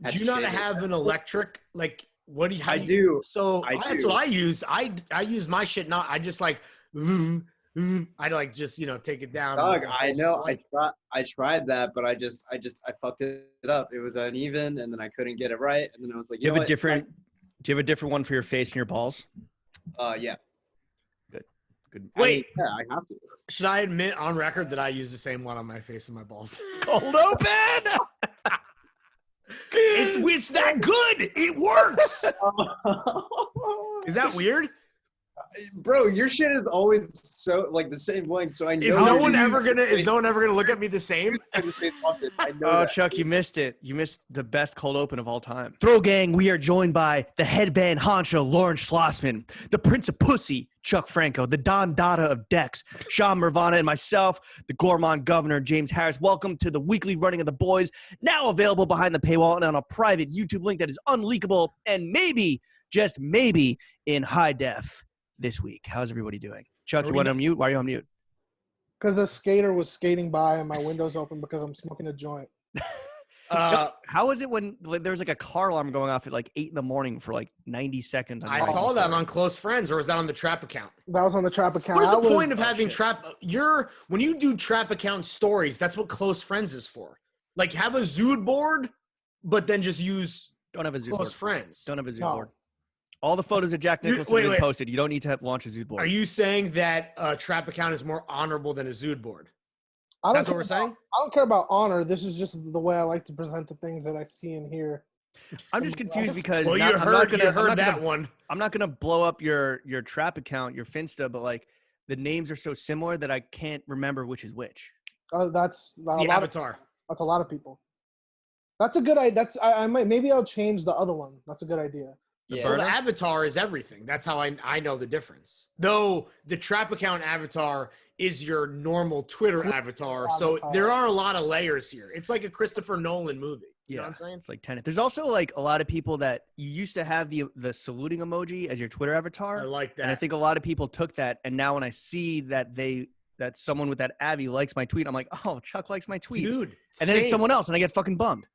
Do you not have an electric? Like, what do you? I do. So that's do. what I use. I use my shit. Not I just like. I like just take it down. Dog, I know. I tried that, but I fucked it up. It was uneven, and then I couldn't get it right, and then I was like, Do you have a different one for your face and your balls? Yeah. Good. Wait, I have to. Should I admit on record that I use the same one on my face and my balls? Cold open. It's that good. It works. Is that weird? Bro, your shit is always so like the same length. So I know. Is no one ever gonna look at me the same? I know Oh, that. Chuck, you missed it. You missed the best cold open of all time. Throw gang, we are joined by the headband honcho, Lawrence Schlossman, the Prince of Pussy, Chuck Franco, the Don Dada of Dex, Sean Mervana, and myself, the Gourmand Governor, James Harris. Welcome to the weekly running of the boys, now available behind the paywall and on a private YouTube link that is unleakable and maybe, just maybe, in high def this week. How's everybody doing? Chuck, you want to unmute? Why are you on mute? Because a skater was skating by and my window's open because I'm smoking a joint. How is it when there was like a car alarm going off at like 8 a.m. for like 90 seconds? I saw that on Close Friends, or was that on the Trap account? That was on the Trap account. What is the point of having Trap? When you do Trap account stories, that's what Close Friends is for. Like, have a Zood board, but then just use Don't have a Zood Close board. Friends. Don't have a Zood board. All the photos of Jack Nicholson have been posted. You don't need to launch a Zood board. Are you saying that a Trap account is more honorable than a Zood board? That's what we're saying? I don't care about honor. This is just the way I like to present the things that I see and hear. I'm just confused because I'm not gonna blow up your Trap account, your Finsta, but like the names are so similar that I can't remember which is which. That's the avatar. That's a lot of people. That's a good idea. Maybe I'll change the other one. That's a good idea. Well, the avatar is everything. That's how I know the difference. Though the Trap account avatar is your normal Twitter avatar. So there are a lot of layers here. It's like a Christopher Nolan movie. You know what I'm saying? It's like Tenet. There's also like a lot of people that you used to have the saluting emoji as your Twitter avatar. I like that. And I think a lot of people took that. And now when I see that that someone with that Abby likes my tweet, I'm like, oh, Chuck likes my tweet. Dude. And then it's someone else and I get fucking bummed.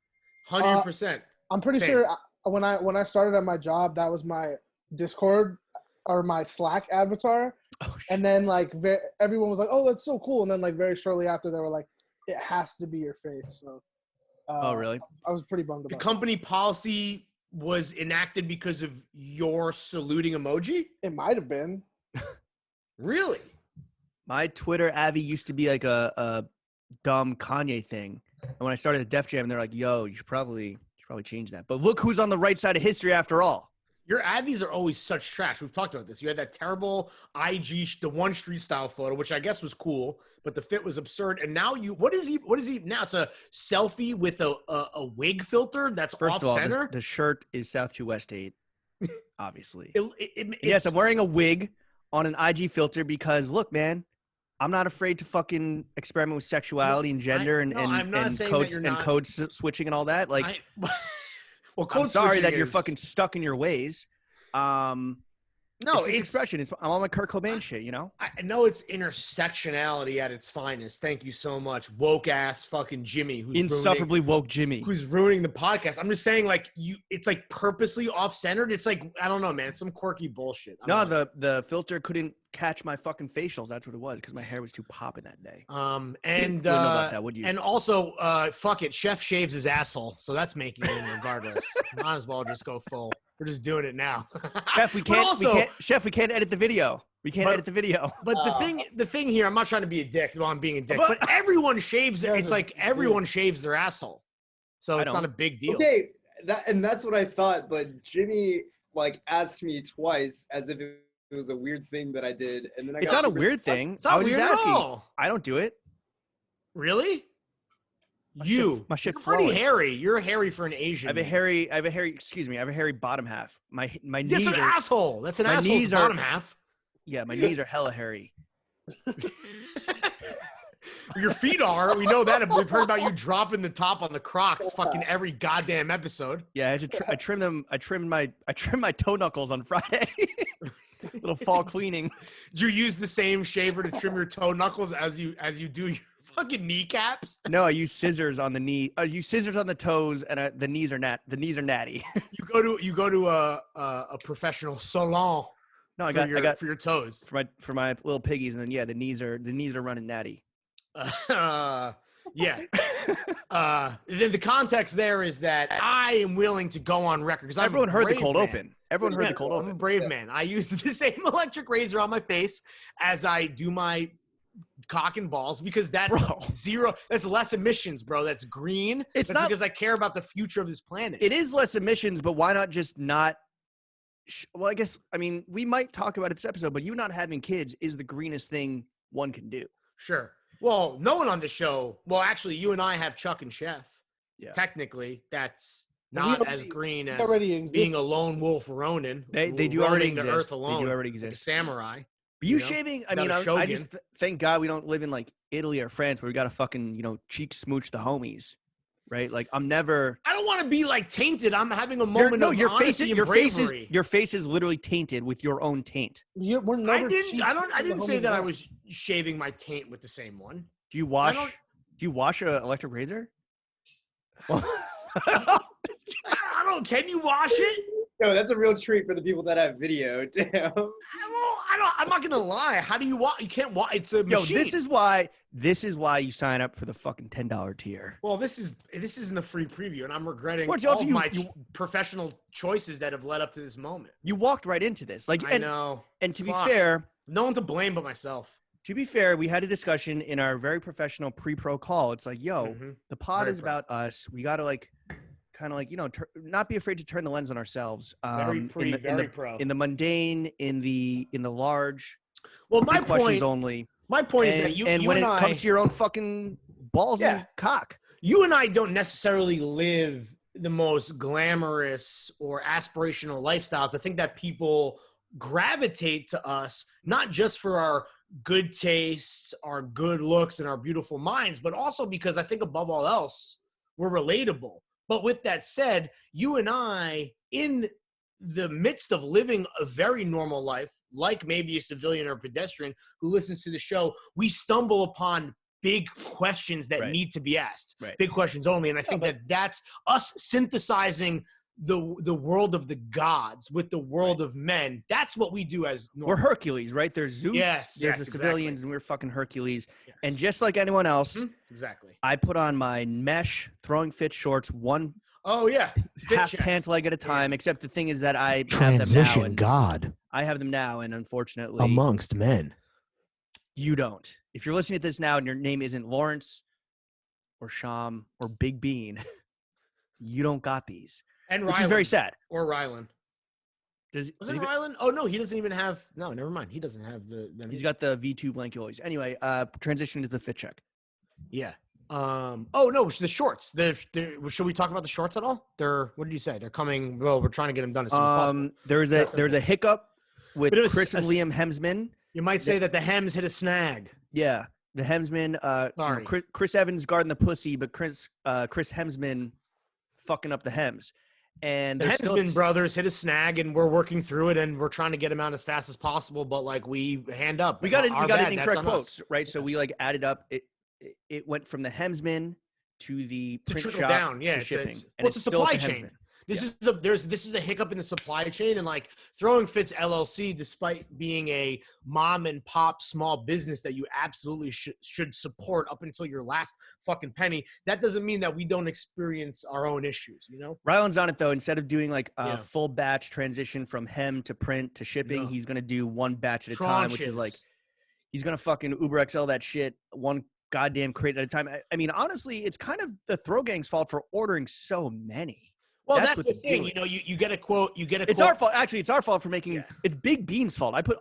100%. I'm pretty sure when I started at my job, that was my Discord or my Slack avatar. Oh, and then like everyone was like, oh, that's so cool. And then like very shortly after they were like, it has to be your face. So oh, really? I was pretty bummed about the company policy was enacted because of your saluting emoji? It might have been. Really? My Twitter Abby used to be like a dumb Kanye thing. And when I started at Def Jam, they're like, yo, you should probably change that. But look who's on the right side of history after all. Your Abbies are always such trash. We've talked about this. You had that terrible IG, the One Street style photo, which I guess was cool, but the fit was absurd. And now what is he now? It's a selfie with a wig filter that's First off of all, center. The shirt is South 2 West 8, obviously. Yes, I'm wearing a wig on an IG filter because look, man, I'm not afraid to fucking experiment with sexuality and gender and code switching and all that. Like, well, I'm sorry that you're fucking stuck in your ways. No, it's expression. I'm on my Kurt Cobain shit, you know? I know it's intersectionality at its finest. Thank you so much. Woke ass fucking Jimmy. Who's insufferably woke Jimmy. Who's ruining the podcast. I'm just saying, like, it's like purposely off-centered. It's like, I don't know, man. It's some quirky bullshit. No, the filter couldn't catch my fucking facials. That's what it was, because my hair was too popping that day. And know about that, would you? And also, fuck it. Chef shaves his asshole, so that's making it in regardless. Might as well just go full. We're just doing it now. Chef, we can't edit the video. We can't edit the video. But the thing here, I'm not trying to be a dick. Well, I'm being a dick. But everyone shaves it. It's like everyone shaves their asshole. So it's not a big deal. Okay, that's what I thought. But Jimmy like asked me twice as if it was a weird thing that I did, and then it's not a weird thing. I was just asking. I don't do it. Really? My shit pretty hairy. You're hairy for an Asian. I have a hairy bottom half. My knees That's an asshole. That's an asshole's bottom half. Yeah, my knees are hella hairy. Your feet are. We know that. We've heard about you dropping the top on the Crocs fucking every goddamn episode. Yeah, I trimmed them. I trimmed my toe knuckles on Friday. Little fall cleaning. Do you use the same shaver to trim your toe knuckles as you do your fucking kneecaps? No, I use scissors on the knee. I use scissors on the toes, and the knees are natty. You go to a professional salon. No, I for got your toes. for my little piggies, and then the knees are running natty. Yeah. Then the context there is that I am willing to go on record because Everyone heard the cold open. Everyone heard the cold I'm a open. brave man. I use the same electric razor on my face as I do my cock and balls because that's zero. That's less emissions, bro. That's green. It's that's not because I care about the future of this planet. It is less emissions, but why not just not? Well, I mean, we might talk about it this episode, but you not having kids is the greenest thing one can do. Sure. Well, no one on the show. Well, actually, you and I have Chuck and Chef. Yeah. Technically, that's not as green as being a lone wolf Ronin. They do already exist. The earth alone, they do already like exist. a samurai. But you shaving? I mean, Shogun. I just thank God we don't live in like Italy or France where we got to fucking cheek smooch the homies, right? Like I don't want to be like tainted. I'm having a moment of honesty and bravery. Your face is literally tainted with your own taint. I didn't say that I was shaving my taint with the same one. Do you wash? Do you wash an electric razor? I don't. Can you wash it? No, that's a real treat for the people that have video. Damn. I'm not gonna lie. How do you wash? You can't wash. It's a machine. This is why you sign up for the fucking $10 tier. Well, this isn't a free preview, and I'm regretting my professional choices that have led up to this moment. You walked right into this, I know. And to be fair, no one to blame but myself. To be fair, we had a discussion in our very professional pre-pro call. It's like, the pod is about us. We got to not be afraid to turn the lens on ourselves. Very pro. In the mundane, in the large. Well, my questions only. My point is that when it comes to your own fucking balls and cock, you and I don't necessarily live the most glamorous or aspirational lifestyles. I think that people gravitate to us not just for our good taste, our good looks, and our beautiful minds, but also because I think above all else, we're relatable. But with that said, you and I, in the midst of living a very normal life, like maybe a civilian or pedestrian who listens to the show, we stumble upon big questions that need to be asked. Big questions only. And I think that's us synthesizing the world of the gods with the world of men. That's what we do as normal. We're Hercules, right? There's Zeus, there's the civilians, and we're fucking Hercules. Yes. And just like anyone else, exactly. I put on my mesh throwing fit shorts, half pant leg at a time, except the thing is that I transition have them now. God. I have them now, and unfortunately amongst men. You don't. If you're listening to this now and your name isn't Lawrence or Sham or Big Bean, you don't got these. And which Rylan, is very sad. Or Rylan. Was it Rylan? Oh, no, he doesn't even have – no, never mind. He doesn't have the – He's got the V2 blankules. Anyway, transition to the fit check. Yeah. Oh, no, the shorts. Should we talk about the shorts at all? What did you say? They're coming – well, we're trying to get them done as soon as possible. There's a hiccup with Chris and Liam Hemsman. You might say that the hems hit a snag. Yeah. The Hemsman Chris Evans guarding the pussy, but Chris Hemsman fucking up the hems. And the Hemsman brothers hit a snag, and we're working through it, and we're trying to get them out as fast as possible. But we hand up. We got it in incorrect quotes, right? So we added up. It went from the Hemsman to the print shop down. Yeah, to shipping. It's a supply chain. This is a hiccup in the supply chain, and Throwing Fits LLC, despite being a mom and pop small business that you absolutely should support up until your last fucking penny, that doesn't mean that we don't experience our own issues, Rylan's on it though. Instead of doing a full batch transition from hem to print to shipping, he's gonna do one batch at a time, which is he's gonna fucking Uber XL that shit one goddamn crate at a time. I mean, honestly, it's kind of the Throw Gang's fault for ordering so many. Well, that's the thing. You get a quote. It's our fault. Actually, it's our fault for making. It's Big Bean's fault. I put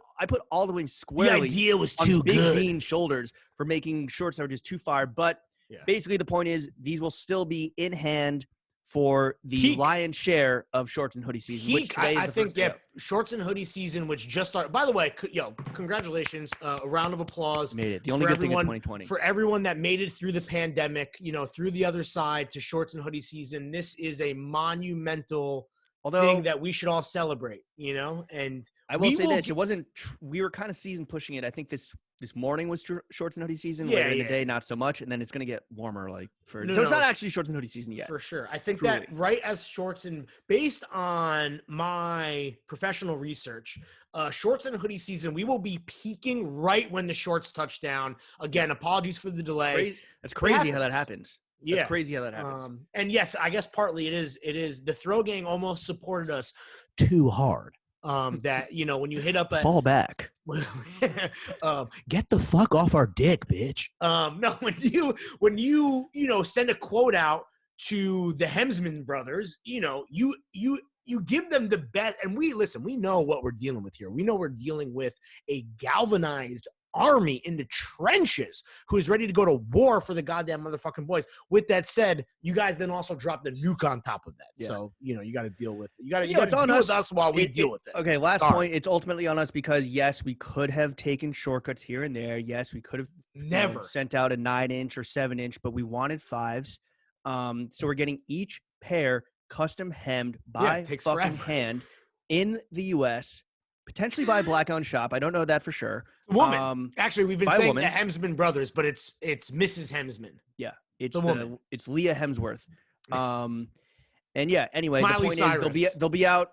all the way squarely. The idea was too Big good. Bean's shoulders for making shorts that were just too far. But basically, the point is, these will still be in hand for the lion's share of shorts and hoodie season. Which today is the first day of. Shorts and hoodie season, which just started. By the way, congratulations! A round of applause. Made it. The only good thing in 2020 for everyone that made it through the pandemic. Through the other side to shorts and hoodie season. This is a monumental thing that we should all celebrate. And I will say this: it wasn't. We were kind of season pushing it. I think this morning was shorts and hoodie season. Yeah, Later in the yeah. day, not so much. And then it's going to get warmer. So No, it's not no. actually shorts and hoodie season yet. For sure. I think Truly. that right as shorts and based on my professional research, shorts and hoodie season, we will be peaking right when the shorts touch down. Again, apologies for the delay. That's crazy how that happens. Yeah. That's crazy how that happens. And yes, I guess partly it is the throw gang almost supported us too hard. That, you know, when you hit up a Fall back. Get the fuck off our dick, bitch. No, when you send a quote out to the Hemsman brothers, you know, you give them the best, and we know what we're dealing with here. We know we're dealing with a galvanized army in the trenches who is ready to go to war for the goddamn motherfucking boys. With that said, you guys then also dropped a nuke on top of that. Yeah. So, you know, you got to deal with it. You got to it's on deal us. with us while we deal with it. Okay, last Sorry. point. It's ultimately on us because, yes, we could have taken shortcuts here and there. Yes, we could have Never sent out a 9-inch or 7-inch, but we wanted 5s. So we're getting each pair custom hemmed by takes fucking forever. hand in the U.S., potentially by a black-owned shop. I don't know that for sure. Woman. Actually, we've been by a saying woman. the Hemsman brothers, but it's Mrs. Hemsman. Yeah, it's a woman. It's Leah Hemsworth. And yeah, anyway, Miley the point Cyrus. is they'll be out.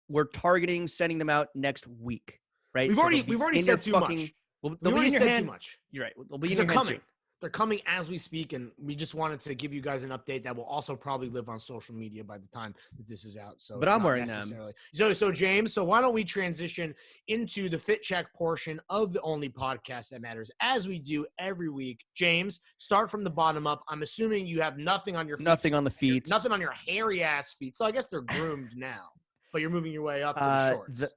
We're targeting sending them out next week, right? We've So already they'll be in said your too fucking- much. Well, We've they'll be already in your said hand. too much. You're right. They'll be in They're your hand coming. soon. They're coming as we speak, and we just wanted to give you guys an update that will also probably live on social media by the time that this is out. So, But it's I'm not wearing necessarily. So James, why don't we transition into the fit check portion of the only podcast that matters, as we do every week. James, start from the bottom up. I'm assuming you have nothing on your feet. Nothing on the feet. Nothing on your hairy ass feet. So I guess they're groomed now. But you're moving your way up to the shorts.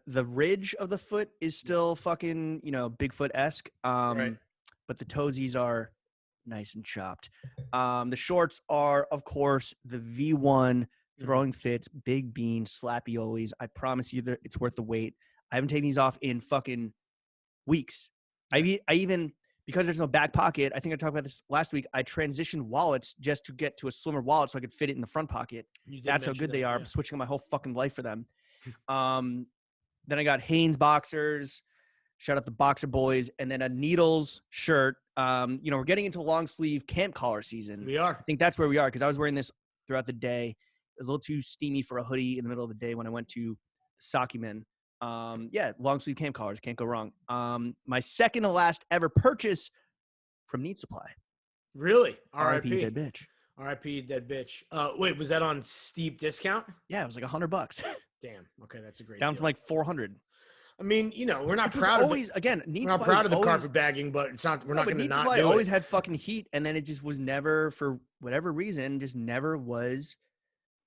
The ridge of the foot is still fucking, Bigfoot-esque. Right. But the toesies are nice and chopped. The shorts are, of course, the V1 throwing fits, big bean, slappy ollies. I promise you that it's worth the wait. I haven't taken these off in fucking weeks. I even, because there's no back pocket, I think I talked about this last week, I transitioned wallets just to get to a slimmer wallet so I could fit it in the front pocket. That's how good they are. Yeah. I'm switching up my whole fucking life for them. Then I got Hanes boxers. Shout out the Boxer Boys. And then a Needles shirt. We're getting into long sleeve camp collar season. We are. I think that's where we are because I was wearing this throughout the day. It was a little too steamy for a hoodie in the middle of the day when I went to Sakiman. Long sleeve camp collars. Can't go wrong. My second to last ever purchase from Need Supply. Really? R.I.P. dead bitch. R.I.P. dead bitch. Wait, was that on steep discount? Yeah, it was like $100. Damn. Okay, that's a great Down deal. from like 400. I mean, we're not Which proud always, of it. again, We're Need not Supply proud of the always, carpet bagging, but it's not. We're not going to Need not Supply do always it. had fucking heat, and then it just was never, for whatever reason, just never was.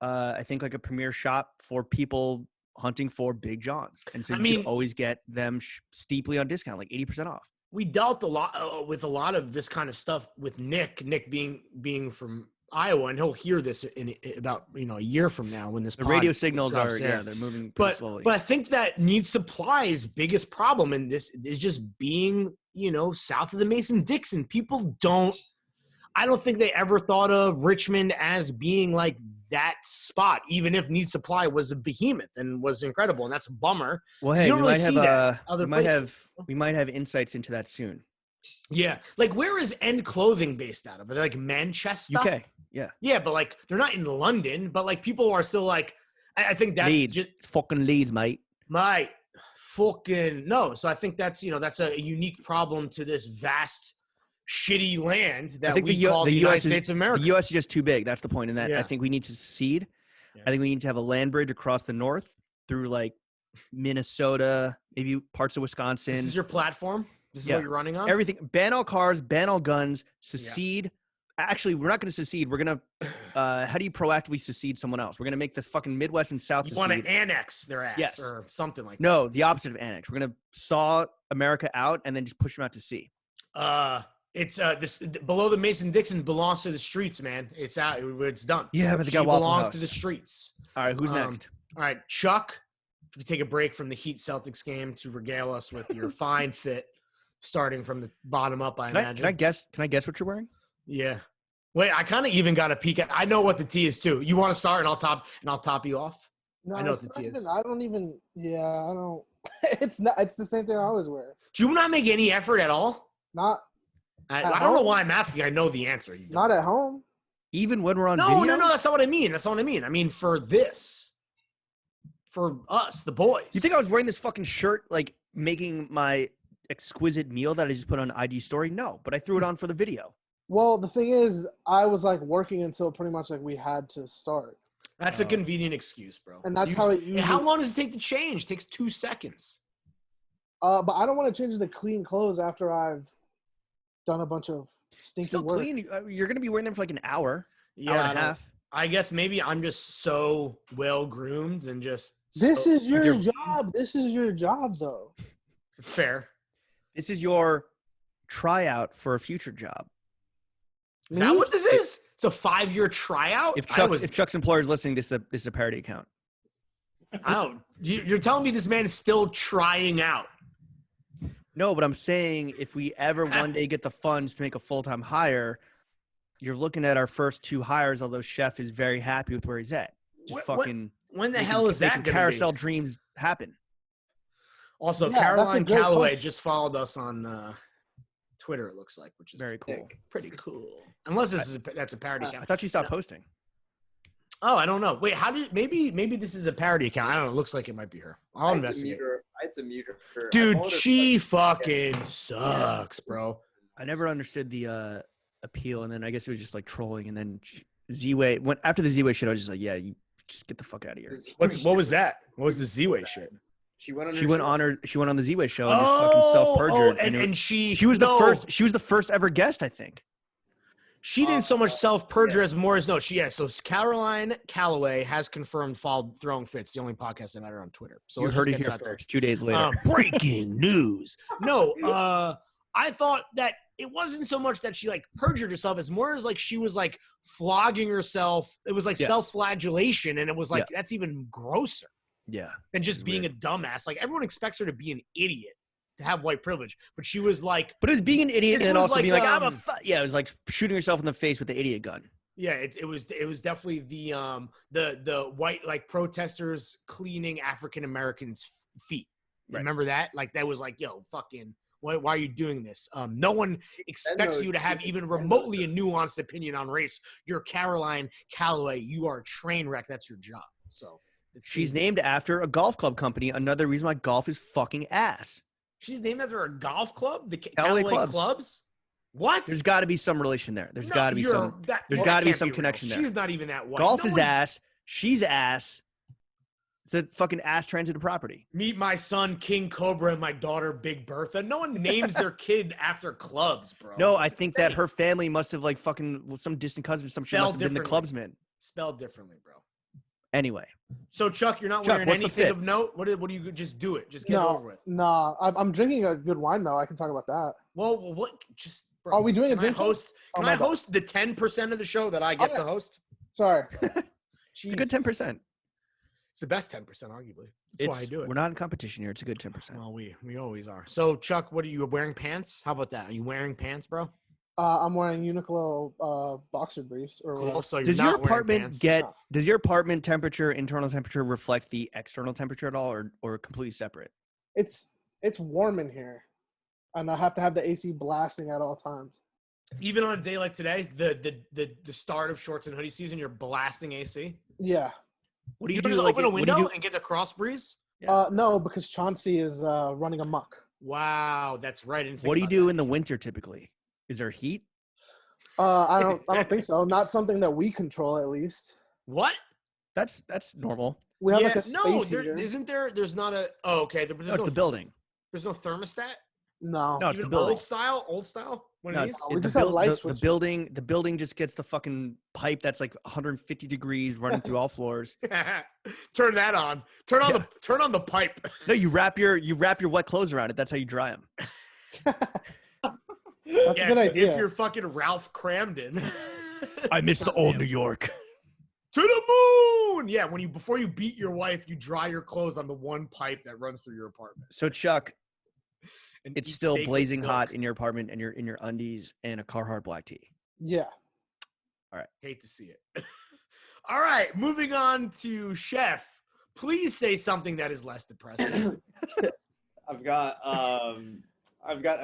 I think like a premier shop for people hunting for big Johns, and so you could always get them steeply on discount, like 80% off. We dealt a lot with a lot of this kind of stuff with Nick. Nick being from Iowa, and he'll hear this in about a year from now when this the radio signals are they're moving pretty slowly. But I think that Need Supply's biggest problem in this is just being south of the Mason-Dixon. People I don't think they ever thought of Richmond as being like that spot, even if Need Supply was a behemoth and was incredible, and that's a bummer. Well, hey, you don't really see that other places. We might have insights into that soon. Yeah, like where is End Clothing based out of? Are they like Manchester? UK. Yeah, but like they're not in London. But like people are still like, I think that's Leeds. just Fucking Leeds, mate. Fucking no. So I think that's that's a unique problem to this vast, shitty land that we call the United States of America. The U.S. is just too big. That's the point. In that, Yeah. I think we need to secede. Yeah. I think we need to have a land bridge across the north through like Minnesota, maybe parts of Wisconsin. This is your platform. This is what you're running on. Everything. Ban all cars. Ban all guns. Secede. Actually, we're not going to secede. We're going to, how do you proactively secede someone else? We're going to make the fucking Midwest and South You secede. want to annex their ass or something like that. No, the opposite of annex. We're going to saw America out and then just push them out to sea. It's this below the Mason-Dixon belongs to the streets, man. It's out. It's done. Yeah, but they She got Waffle belongs House. to the streets. All right, who's next? All right, Chuck. If we take a break from the Heat Celtics game to regale us with your fine fit, starting from the bottom up, I imagine. Can I guess what you're wearing? Yeah. Wait, I kind of even got a peek at. I know what the T is too. You want to start, and I'll top you off. No, I know what the T is. I don't even. Yeah, I don't. It's not. It's the same thing I always wear. Do you not make any effort at all? Not I At don't know home? why I'm asking. I know the answer. You don't. not at home. Even when we're on No, video? no, that's not what I mean. That's not what I mean. I mean for this, for us, the boys. You think I was wearing this fucking shirt, like making my exquisite meal that I just put on IG story? No, but I threw it on for the video. Well, the thing is, I was like working until pretty much like we had to start, That's a convenient excuse, bro. and that's how it usually. How long does it take to change? It takes 2 seconds. But I don't want to change into clean clothes after I've done a bunch of stinky Still work. clean. You're gonna be wearing them for like an hour, Yeah, hour I and a don't- half. I guess maybe I'm just so well groomed and just. This so- is your job. This is your job, though. It's fair. This is your tryout for a future job. Is that what this is? It's a 5-year tryout. If Chuck's employer is listening, this is a parody account. I don't. You're telling me this man is still trying out. No, but I'm saying if we ever one day get the funds to make a full-time hire, you're looking at our first 2 hires, although Chef is very happy with where he's at. Just When the hell is that going to carousel be? dreams happen? Also, Yeah, that's a Caroline great Calloway question. just followed us on Twitter. It looks like, which is Very cool. pretty cool. Unless that's a parody I account. thought you stopped posting. Oh, I don't know. Wait, how did maybe this is a parody account? I don't know. It looks like it might be her. I'll investigate. I had to mute her. I Dude, followed her she for, like, fucking sucks, bro. I never understood the appeal, and then I guess it was just like trolling, and then Z-Way went after the Z-Way shit. I was just like, yeah, you just get the fuck out of here. What was that? What was the Z-Way shit? She went on. She went on the Z-Way show and just fucking self-perjured. and she was no, the first ever guest, I think. She didn't so much self-perjure as more as no. So Caroline Calloway has confirmed followed Throwing Fits, the only podcast that matter on Twitter. So You let's heard just it get here that there. first. 2 days later. Breaking news. No, I thought that it wasn't so much that she like perjured herself as more as like she was like flogging herself. It was like Yes. self-flagellation, and it was like that's even grosser Yeah. than just It's being weird. a dumbass. Like everyone expects her to be an idiot to have white privilege, but she was like, But it was being an idiot This and was also like, being like, I'm a yeah, it was like shooting yourself in the face with the idiot gun. yeah, it was definitely the white like protesters cleaning African Americans' feet. Right. Remember that? Like that was like, yo, fucking. Why are you doing this? No one expects you to have even remotely a nuanced opinion on race. You're Caroline Calloway. You are a train wreck. That's your job. So She's named after a golf club company. Another reason why golf is fucking ass. She's named after a golf club. The Callaway Callaway Clubs. Clubs. What? There's got to be some relation there. There's got to be some. There's that got to be can't some real. connection there. She's not even that white. Golf No is one's- ass. She's ass. It's a fucking ass transited property. Meet my son King Cobra and my daughter Big Bertha. No one names their kid after clubs, bro. No, I It's think insane. that her family must have like fucking some distant cousin or some shit must have been the clubsman. Spelled differently, bro. Anyway, So Chuck, you're not Chuck, wearing what's the anything fit? of note. What do you just do it? Just get it over with. No, I'm drinking a good wine though. I can talk about that. Well, what? Just bro, Are we doing a can I drink? host? Can my I bad. host the 10% of the show that I get Oh, to yeah. host? Sorry. it's a good 10%. It's the best 10%, arguably. That's why I do it. We're not in competition here. It's a good 10%. Well, we always are. So Chuck, what are you wearing? Pants? How about that? Are you wearing pants, bro? I'm wearing Uniqlo boxer briefs or Cool. whatever. So you're Does your not wearing apartment pants. No. does your apartment temperature, internal temperature reflect the external temperature at all or completely separate? It's warm in here, and I have to have the AC blasting at all times. Even on a day like today, the start of shorts and hoodie season, you're blasting AC. Yeah. What do You you don't do? just Like, open a what do you window do? and get the cross breeze. Yeah. No, because Chauncey is running amok. Wow, that's right. I didn't think What do you about do that. in the winter typically? Is there heat? I don't think so. Not something that we control, at least. What? That's normal. We have like a space no, there heater. isn't there. There's not a. Oh, okay. There's No, it's the building. There's no thermostat. No. No, it's Even the building. old style. One No, of it's, these. We the, just have buil- light the switches. building just gets the fucking pipe that's like 150 degrees running through all floors. Turn that on. Turn on the pipe. No, you wrap your wet clothes around it. That's how you dry them. That's Yeah, a good idea. if you're fucking Ralph Cramden. I miss the old New York. To the moon. Yeah, before you beat your wife, you dry your clothes on the one pipe that runs through your apartment. So Chuck, And it's eat still steak with blazing milk. hot in your apartment, and you're in your undies and a Carhartt black tee. Yeah. Hate to see it. All right, moving on to Chef. Please say something that is less depressing. I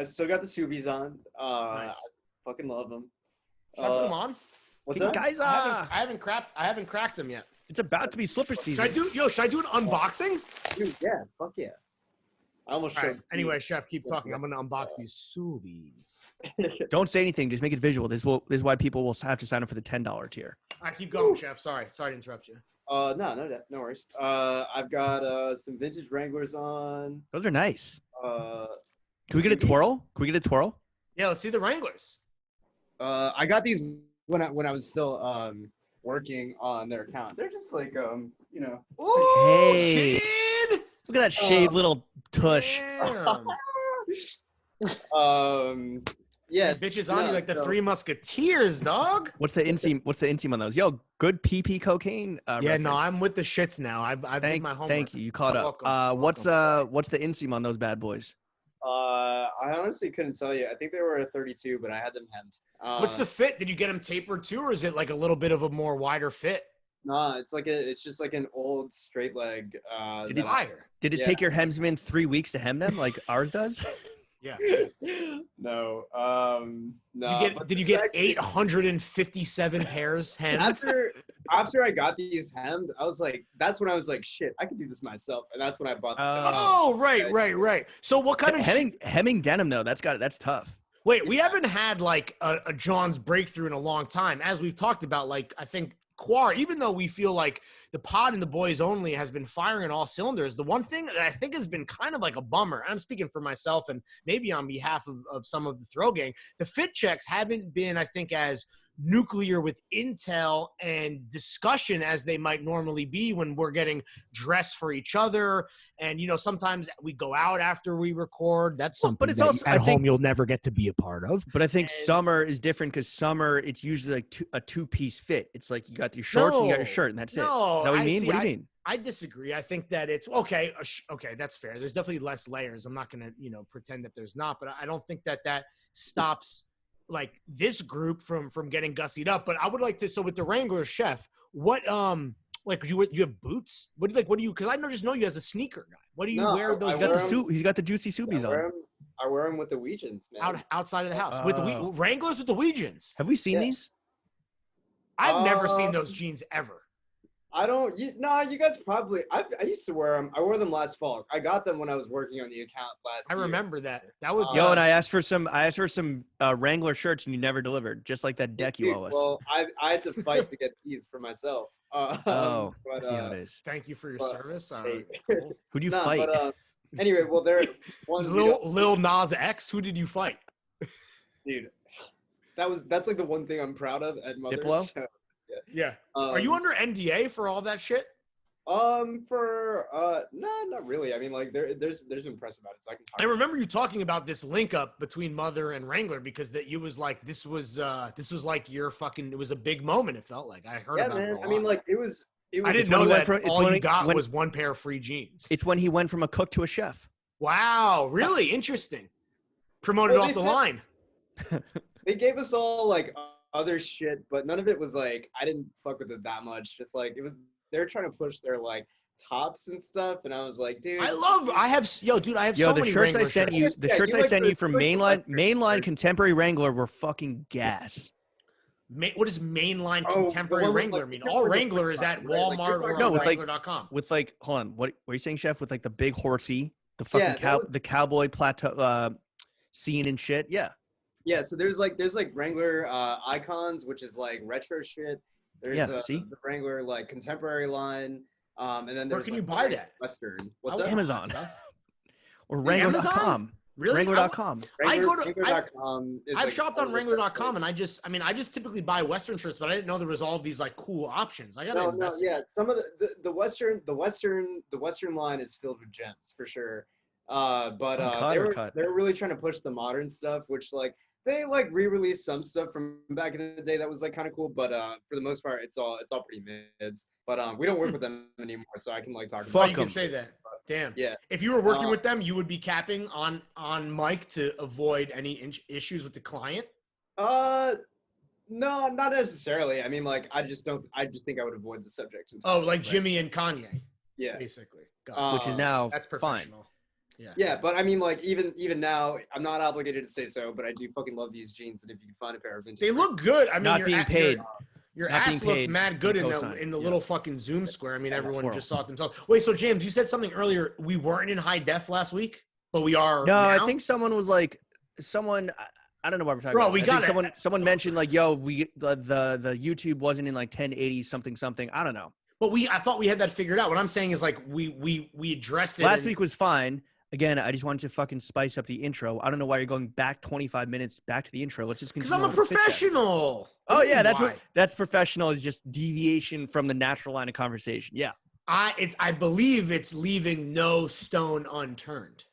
still got the Subies on. Nice. I fucking love them. Should I put them on? What's up? Guys, I haven't cracked them yet. it's about to be slipper Should I season. do an unboxing? Dude, yeah, fuck yeah. I almost All right. showed. Anyway, Chef, keep talking. I'm gonna unbox these Subies. Don't say anything. Just make it visual. This is why people will have to sign up for the $10 tier. All right, keep going, Chef. Sorry to interrupt you. No worries. I've got some vintage Wranglers on. Those are nice. Uh, Can we get a twirl? Can we get a twirl? Yeah, let's see the Wranglers. I got these when I was still working on their account. They're just like you know. Ooh, Hey. kid! Look at that shaved little tush. Damn. Yeah, Bitches on you like the so- Three Musketeers, dog. What's the inseam on those? Yo, good PP cocaine. Yeah, reference. no, I'm with the shits now. I've did my homework. Thank you. You caught You're up. welcome. What's the inseam on those bad boys? I honestly couldn't tell you. I think they were a 32, but I had them hemmed. What's the fit? Did you get them tapered too, or is it like a little bit of a more wider fit? Nah, it's just like an old straight leg. Did it- Wider. Did it Yeah. take your hemsman 3 weeks to hem them like ours does? Yeah. No, no. Did you get 857 pairs hemmed? After I got these hemmed, that's when I was like, shit, I could do this myself, and that's when I bought the set. Oh, right. So what kind of hemming denim though? That's tough. Wait, we haven't had like a John's breakthrough in a long time. As we've talked about, like I think Quar, even though we feel like the pod and the boys only has been firing on all cylinders, the one thing that I think has been kind of like a bummer, and I'm speaking for myself and maybe on behalf of some of the throw gang, the fit checks haven't been, I think, as nuclear with intel and discussion as they might normally be when we're getting dressed for each other. And, sometimes we go out after we record. That's something but it's also, at I home think, you'll never get to be a part of. But I think And- summer is different because summer, it's usually like a two-piece fit. It's like you got your shorts and you got your shirt and that's it. Is No, that what you I mean? see, What do you mean? I disagree. I think that it's okay. Okay, that's fair. There's definitely less layers. I'm not going to, pretend that there's not, but I don't think that stops like this group from getting gussied up. But I would like to. So with the Wrangler, Chef, what like you have boots? What do you? Because I just know you as a sneaker guy. What do you wear? Those He's got the juicy Subies on. I wear them with the Weegens, man. outside of the house with the Wranglers with the Weegens. Have we seen these? I've never seen those jeans ever. I don't. You guys probably. I used to wear them. I wore them last fall. I got them when I was working on the account last. I year. remember that. That was Yo, and I asked for some Wrangler shirts and you never delivered, just like that deck you Dude, owe us. Well, I had to fight to get these for myself. But, I see how it is. Thank you for your but- service. All hey. right. Cool. Who'd you Nah, fight? But, anyway, well, there. Lil Nas X. Who did you fight? Dude, that's like the one thing I'm proud of at Mother's. Diplo? So, Yeah. Are you under NDA for all that shit? No, not really. I mean, like there's been press about it, so I can talk. I remember you talking about this link up between Mother and Wrangler because that you was like this was like your fucking. It was a big moment. It felt like I heard Yeah, about it. man. a I mean, lot. like it was. I didn't when know he went that from- it's all when you he- got when- was one pair of free jeans. It's when he went from a cook to a chef. Wow, really interesting. Promoted Well, off they the said- line. They gave us all like other shit, but none of it was like I didn't fuck with it that much. Just like it was, they were trying to push their like tops and stuff, and I was like, dude. I have so Yo, many the shirts I Wrangler sent shirts. you, the Yeah, shirts you I like sent the- you from you like the mainline shirts. contemporary Wrangler were fucking gas. What does mainline Oh, contemporary the one with, Wrangler like, mean? the All one with the Wrangler is at right? Like, you're Walmart talking or No, on with, like- Wrangler.com. With like, hold on, what were you saying, chef? With like the big horsey, the fucking that was- the cowboy plateau scene and shit. Yeah. Yeah, so there's like Wrangler icons, which is like retro shit. There's Yeah, see? the Wrangler like contemporary line, and then Where there's can like, you buy that? Western. What's I up? want Amazon. that stuff. Or Amazon? Wrangler.com. Really? Wrangler.com. I go to- Wrangler.com is, I've like, shopped all on the Wrangler.com and I just typically buy Western shirts, but I didn't know there was all of these like cool options. I gotta No, invest. yeah. Some of the Western line is filled with gems for sure. But Uncut. they were really trying to push the modern stuff, which like they like re-released some stuff from back in the day that was like kind of cool. But for the most part, it's all pretty mids. But we don't work with them anymore, so I can like talk Oh, about you it. can say that. Damn. Yeah. If you were working with them, you would be capping on mic to avoid any issues with the client. No, not necessarily. I mean, like I just think I would avoid the subject. Oh, like Jimmy and Kanye. Yeah. basically. Got it. which is now That's fine. professional. Yeah. Yeah, but I mean, like even now, I'm not obligated to say so, but I do fucking love these jeans, and if you can find a pair of vintage, They look good. I mean, Not your being a- paid. Your Not being ass looked paid mad for the good cosign. in the Yeah. little fucking Zoom square. I mean, everyone twirl. just saw it themselves. Wait, so James, you said something earlier. We weren't in high def last week, but we are. No, now? I think someone was like, I don't know what we're talking Bro, about. we I think got it. someone mentioned like, yo, the YouTube wasn't in like 1080 something. I don't know. But I thought we had that figured out. What I'm saying is like we addressed it. Last week was fine. Again, I just wanted to fucking spice up the intro. I don't know why you're going back 25 minutes back to the intro. Let's just because continue. I'm a on with the fit check. professional. Oh yeah, Why? that's professional. Is just deviation from the natural line of conversation. Yeah. I believe it's leaving no stone unturned.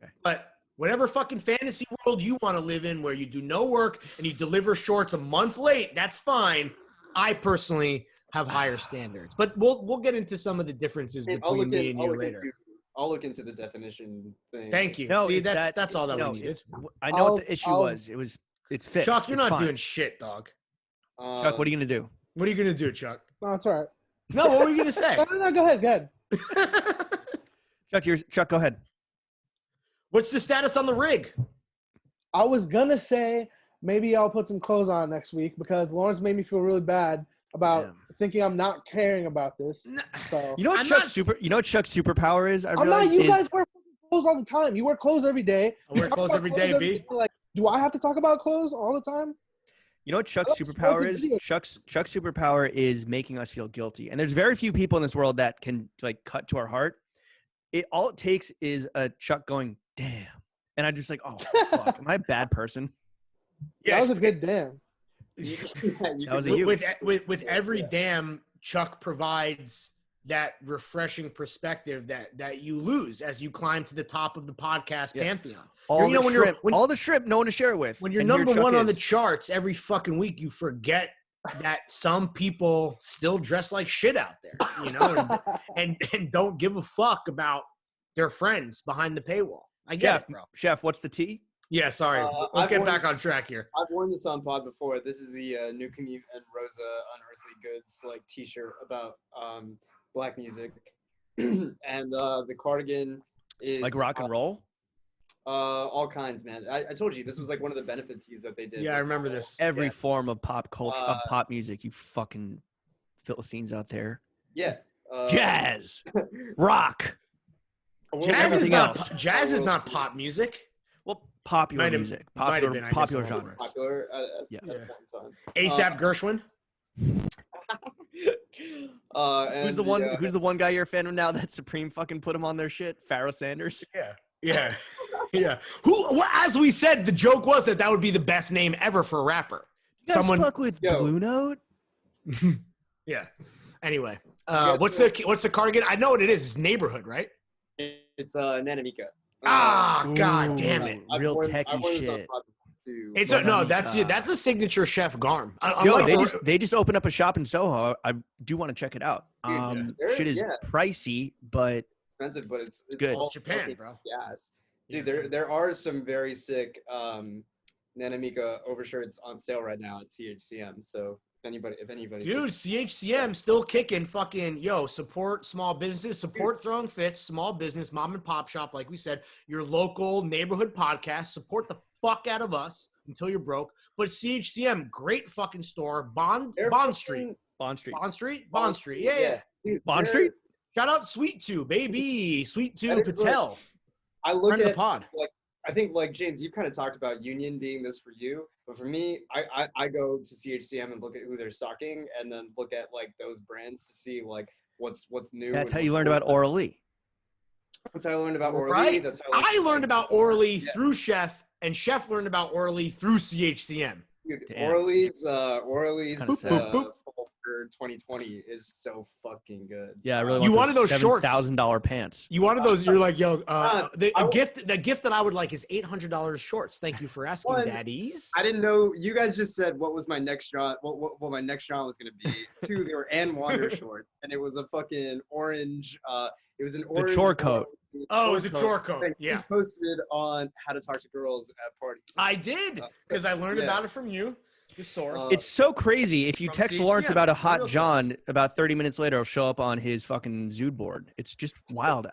Okay. But whatever fucking fantasy world you want to live in, where you do no work and you deliver shorts a month late, that's fine. I personally have higher standards, but we'll get into some of the differences between me and you later. I'll look into the definition thing. Thank you. No, See, it's that's all that no, we needed. I know what the issue was. It's fixed. Chuck, you're It's not fine. doing shit, dog. Chuck, what are you gonna do? What are you gonna do, Chuck? No, it's all right. No, what were you gonna say? No, go ahead. Chuck, go ahead. What's the status on the rig? I was gonna say maybe I'll put some clothes on next week because Lawrence made me feel really bad about thinking I'm not caring about this. So You know what Chuck's superpower is? I'm not. You guys wear clothes all the time. You wear clothes every day. I wear clothes every day, B. Like, do I have to talk about clothes all the time? You know what Chuck's superpower is? Chuck's superpower is making us feel guilty. And there's very few people in this world that can like cut to our heart. All it takes is a Chuck going, damn. And I'm just like, oh fuck, am I a bad person? Yeah, that was a good damn. That was a you. With every damn, Chuck provides that refreshing perspective that you lose as you climb to the top of the podcast pantheon. All the shrimp, no one to share it with. When you're number one on the charts every fucking week, you forget that some people still dress like shit out there, you know, and don't give a fuck about their friends behind the paywall. I get it, bro. Chef, what's the tea? Yeah, sorry. Let's get back on track here. I've worn this on pod before. This is the New Commute and Rosa Unearthly Goods like T-shirt about black music, and the cardigan is like rock and roll. All kinds, man. I told you this was like one of the benefit tees that they did. Yeah, I remember this. Every form of pop culture, of pop music. You fucking Philistines out there. Yeah. Jazz, rock. Jazz is not pop music. Well, popular music, popular genres. Popular. A$AP Gershwin. Who's the one guy you're a fan of now that Supreme fucking put him on their shit? Pharoah Sanders. Yeah. As we said, the joke was that would be the best name ever for a rapper. You guys fuck with Blue Note. Yeah. Anyway, what's the cardigan? I know what it is. It's Neighborhood, right? It's Nanamika. God damn it! Real techie shit. That's a signature chef garm. They just opened up a shop in Soho. I do want to check it out. Shit is pricey, but expensive, but it's good. It's Japan, bro. Yes, dude. There are some very sick Nanamika overshirts on sale right now at CHCM. So if anybody, dude, CHCM still kicking. Fucking support small businesses, support Throwing Fits, small business, mom and pop shop. Like we said, your local neighborhood podcast. Support the fuck out of us until you're broke. But CHCM, great fucking store. Bond Street. Yeah. Dude, Bond Street. Shout out Sweet 2, baby. Sweet 2 Patel. I look at the pod. I think like James, you kind of talked about Union being this for you, but for me, I go to CHCM and look at who they're stocking, and then look at like those brands to see like what's new. That's how you learned about Orally. That's how I learned about Orally. Right. That's how I learned about Orally through Chef, and Chef learned about Orally through CHCM. Dude, Orly's for 2020 is so fucking good. Yeah, I really you wanted those shorts. $7,000 pants. You wanted those. You're like, the gift that I would like is $800 shorts. Thank you for asking, daddies. I didn't know. You guys just said what was my next genre. What my next genre was gonna be. Two, they were Ann Wander shorts, and it was a fucking orange. It was an orange. The chore coat. Oh, it was a chore coat. Yeah. Posted on How to Talk to Girls at Parties. I did because I learned about it from you. The source. It's so crazy. If you From text CHCM, Lawrence about a the hot real John, about 30 minutes later, it'll show up on his fucking Zood board. It's just wild.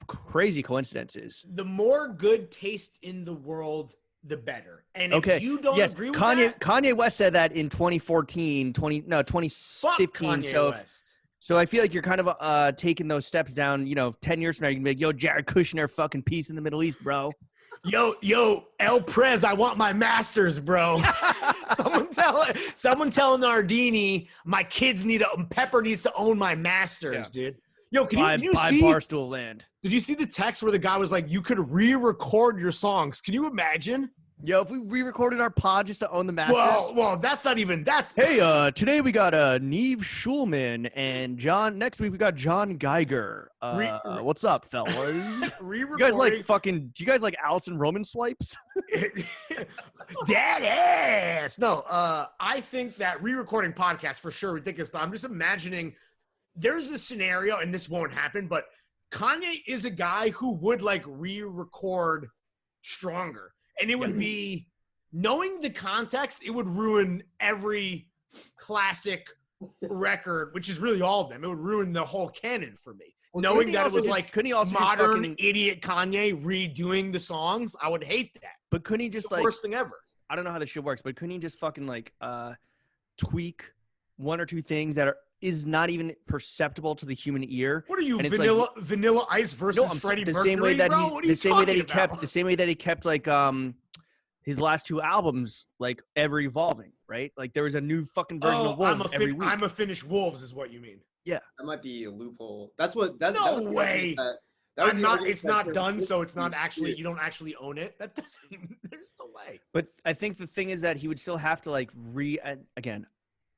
Crazy coincidences. The more good taste in the world, the better. And Okay. if you don't Yes. agree with Kanye West said that in 2014, fuck 2015. Kanye West. So I feel like you're kind of taking those steps down. 10 years from now, you can be like, yo, Jared Kushner, fucking peace in the Middle East, bro. Yo, El Prez, I want my masters, bro. someone tell Nardini my kids Pepper needs to own my masters, dude. Yo, can you buy see Barstool land? Did you see the text where the guy was like, you could re-record your songs? Can you imagine? Yo, if we re-recorded our pod just to own the masters. Well, that's not even Hey, today we got Neve Schulman and John. Next week we got John Geiger. What's up, fellas? You guys like fucking? Do you guys like Allison Roman swipes? Dead ass. No, I think that re-recording podcasts for sure ridiculous. But I'm just imagining there's a scenario, and this won't happen, but Kanye is a guy who would like re-record Stronger. And it would be, knowing the context, it would ruin every classic record, which is really all of them. It would ruin the whole canon for me. Well, knowing that it was like couldn't he also modern idiot Kanye redoing the songs, I would hate that. But couldn't he just the worst thing ever? I don't know how this shit works, but couldn't he just fucking tweak one or two things that is not even perceptible to the human ear? What are you, Vanilla Ice versus Freddie Mercury? The same way that he kept like his last two albums like ever evolving, right? Like there was a new fucking version of Wolves every week. I'm a finished Wolves is what you mean. Yeah. That might be a loophole. No way. It's not done, so it's not actually, you don't actually own it. That doesn't, there's no way. But I think the thing is that he would still have to like again,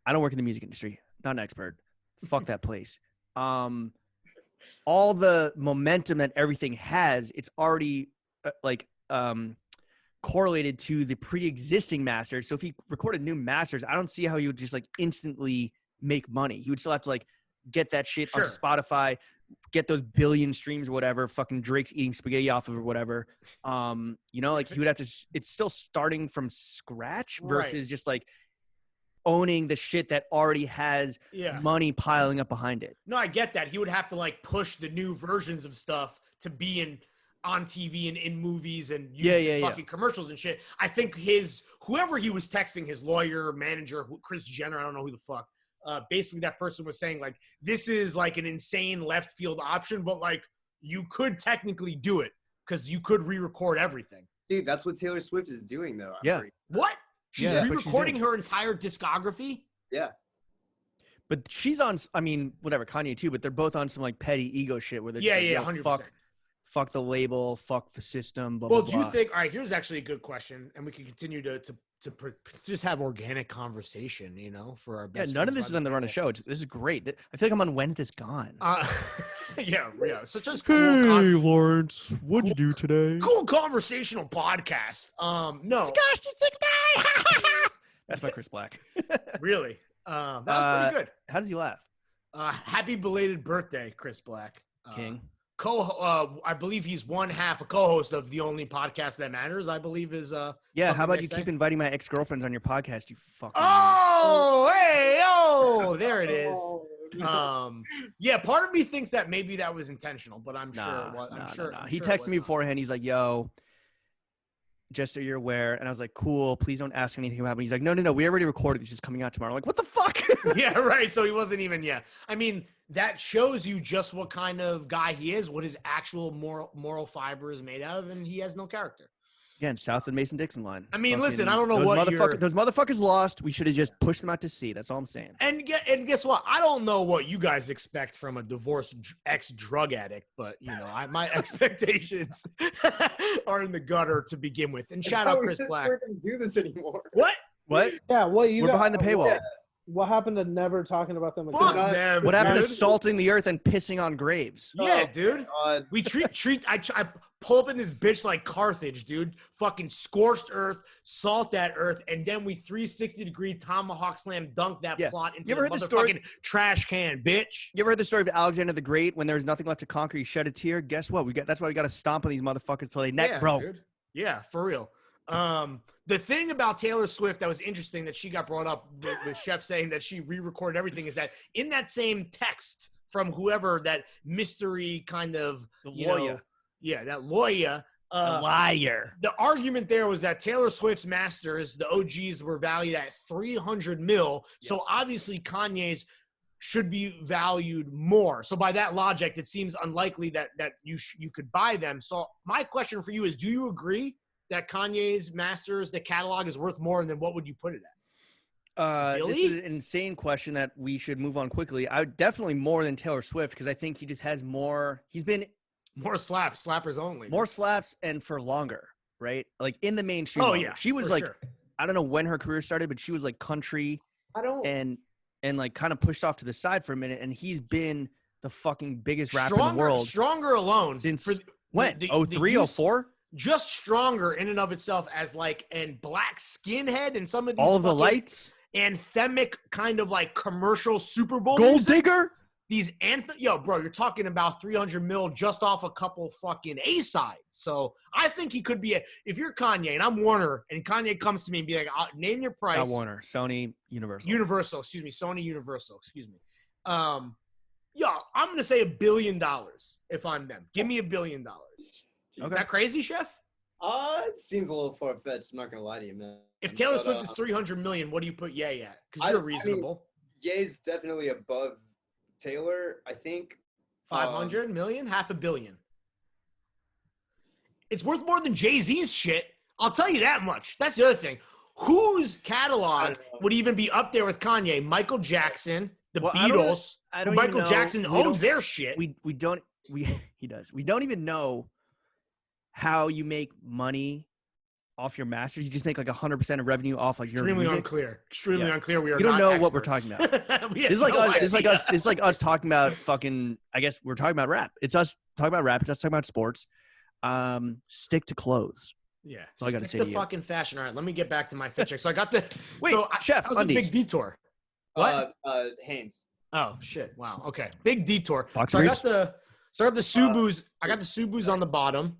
I don't work in the music industry. Not an expert. Fuck that place. All the momentum that everything has, it's already correlated to the pre-existing masters. So if he recorded new masters, I don't see how he would just like instantly make money. He would still have to like get that shit onto Spotify, get those billion streams or whatever. Fucking Drake's eating spaghetti off of or whatever. He would have to. It's still starting from scratch versus just like owning the shit that already has money piling up behind it. No, I get that. He would have to like push the new versions of stuff to be on TV and in movies and use fucking commercials and shit. I think whoever he was texting, his lawyer, manager, Chris Jenner, I don't know who the fuck, basically that person was saying like, this is like an insane left field option, but like you could technically do it because you could re-record everything. Dude, that's what Taylor Swift is doing though. What? She's re-recording her entire discography? Yeah. But she's on, whatever, Kanye too, but they're both on some like petty ego shit where they're just 100%. Fuck the label, fuck the system, blah, well, blah, do you blah. think, all right, here's actually a good question, and we can continue to just have organic conversation, for our best. Yeah, none of this is on the run of show. This is great. I feel like I'm on When Is This Gone? Yeah. Such a cool Lawrence, what'd you do today? Cool conversational podcast. No. That's my Chris Black. Really? That was pretty good. How does he laugh? Happy belated birthday, Chris Black. King. I believe he's one half a co-host of the only podcast that matters. I believe is how about you keep inviting my ex-girlfriends on your podcast, you fucking there it is. Part of me thinks that maybe that was intentional, but I'm sure it was. I'm sure he texted me beforehand. He's like, yo, just so you're aware. And I was like, cool, please don't ask anything about me. He's like, no, we already recorded. This is coming out tomorrow. I'm like, what the fuck? Yeah, right. So he wasn't even, I mean, that shows you just what kind of guy he is, what his actual moral fiber is made out of, and he has no character. Again, south of the Mason-Dixon line. I mean, listen, I don't know those motherfuckers lost. We should have just pushed them out to sea. That's all I'm saying. And guess what? I don't know what you guys expect from a divorced ex-drug addict, but my expectations are in the gutter to begin with. And shout out Chris Black. We're gonna do this anymore. What? Yeah, we're behind the paywall. Yeah. What happened to never talking about them again? Fuck them, what happened to dude? salting the earth and pissing on graves? Yeah, dude. We I pull up in this bitch like Carthage, dude. Fucking scorched earth, salt that earth, and then we 360-degree tomahawk slam dunk that plot into the motherfucking trash can, bitch. You ever heard the story of Alexander the Great? When there was nothing left to conquer, he shed a tear. Guess what? That's why we got to stomp on these motherfuckers till they neck broke. Dude. Yeah, for real. The thing about Taylor Swift that was interesting that she got brought up with Chef saying that she re-recorded everything is that in that same text from whoever that mystery kind of lawyer. That lawyer. A liar. The argument there was that Taylor Swift's masters, the OGs, were valued at $300 million. So obviously Kanye's should be valued more. So by that logic, it seems unlikely that you could buy them. So my question for you is, do you agree that Kanye's masters, the catalog, is worth more, and then what would you put it at? This is an insane question that we should move on quickly. I would definitely more than Taylor Swift because I think he just has more. He's been more slappers only. More slaps and for longer, right? Like in the mainstream. Oh level. yeah, she was like, sure. I don't know when her career started, but she was like country. And like kind of pushed off to the side for a minute, and he's been the fucking biggest rapper in the world. Stronger alone since when? 03, 04? Just stronger in and of itself as like a black skinhead and some of these all of the lights, anthemic kind of like commercial Super Bowl gold music. Digger. These bro, you're talking about $300 million just off a couple fucking A-sides. So I think he could be if you're Kanye and I'm Warner and Kanye comes to me and be like, name your price. Not Warner, Sony, Universal. Sony Universal, excuse me. I'm going to say $1 billion if I'm them. Give me $1 billion. Okay. Is that crazy, Chef? It seems a little far-fetched. I'm not going to lie to you, man. If Taylor Swift is $300 million, what do you put Ye at? Because you're reasonable. Ye's definitely above Taylor, I think. 500 million? $500 million. It's worth more than Jay-Z's shit. I'll tell you that much. That's the other thing. Whose catalog would even be up there with Kanye? Michael Jackson, the Beatles. Michael Jackson owns their shit. He does. We don't even know how you make money off your masters. You just make like 100% of revenue off like your music. Extremely unclear. We are. You don't not know experts. what we're talking about. This is like us talking about fucking. I guess we're talking about rap. It's us talking about rap. It's us talking about sports. Stick to clothes. Yeah. That's all I got to say to fucking fashion. All right, let me get back to my fit check. So I got the Chef. That was undies. A big detour. What? Hanes. Oh shit! Wow. Okay. Big detour. Box so I got the Subus. I got the Subus on the bottom.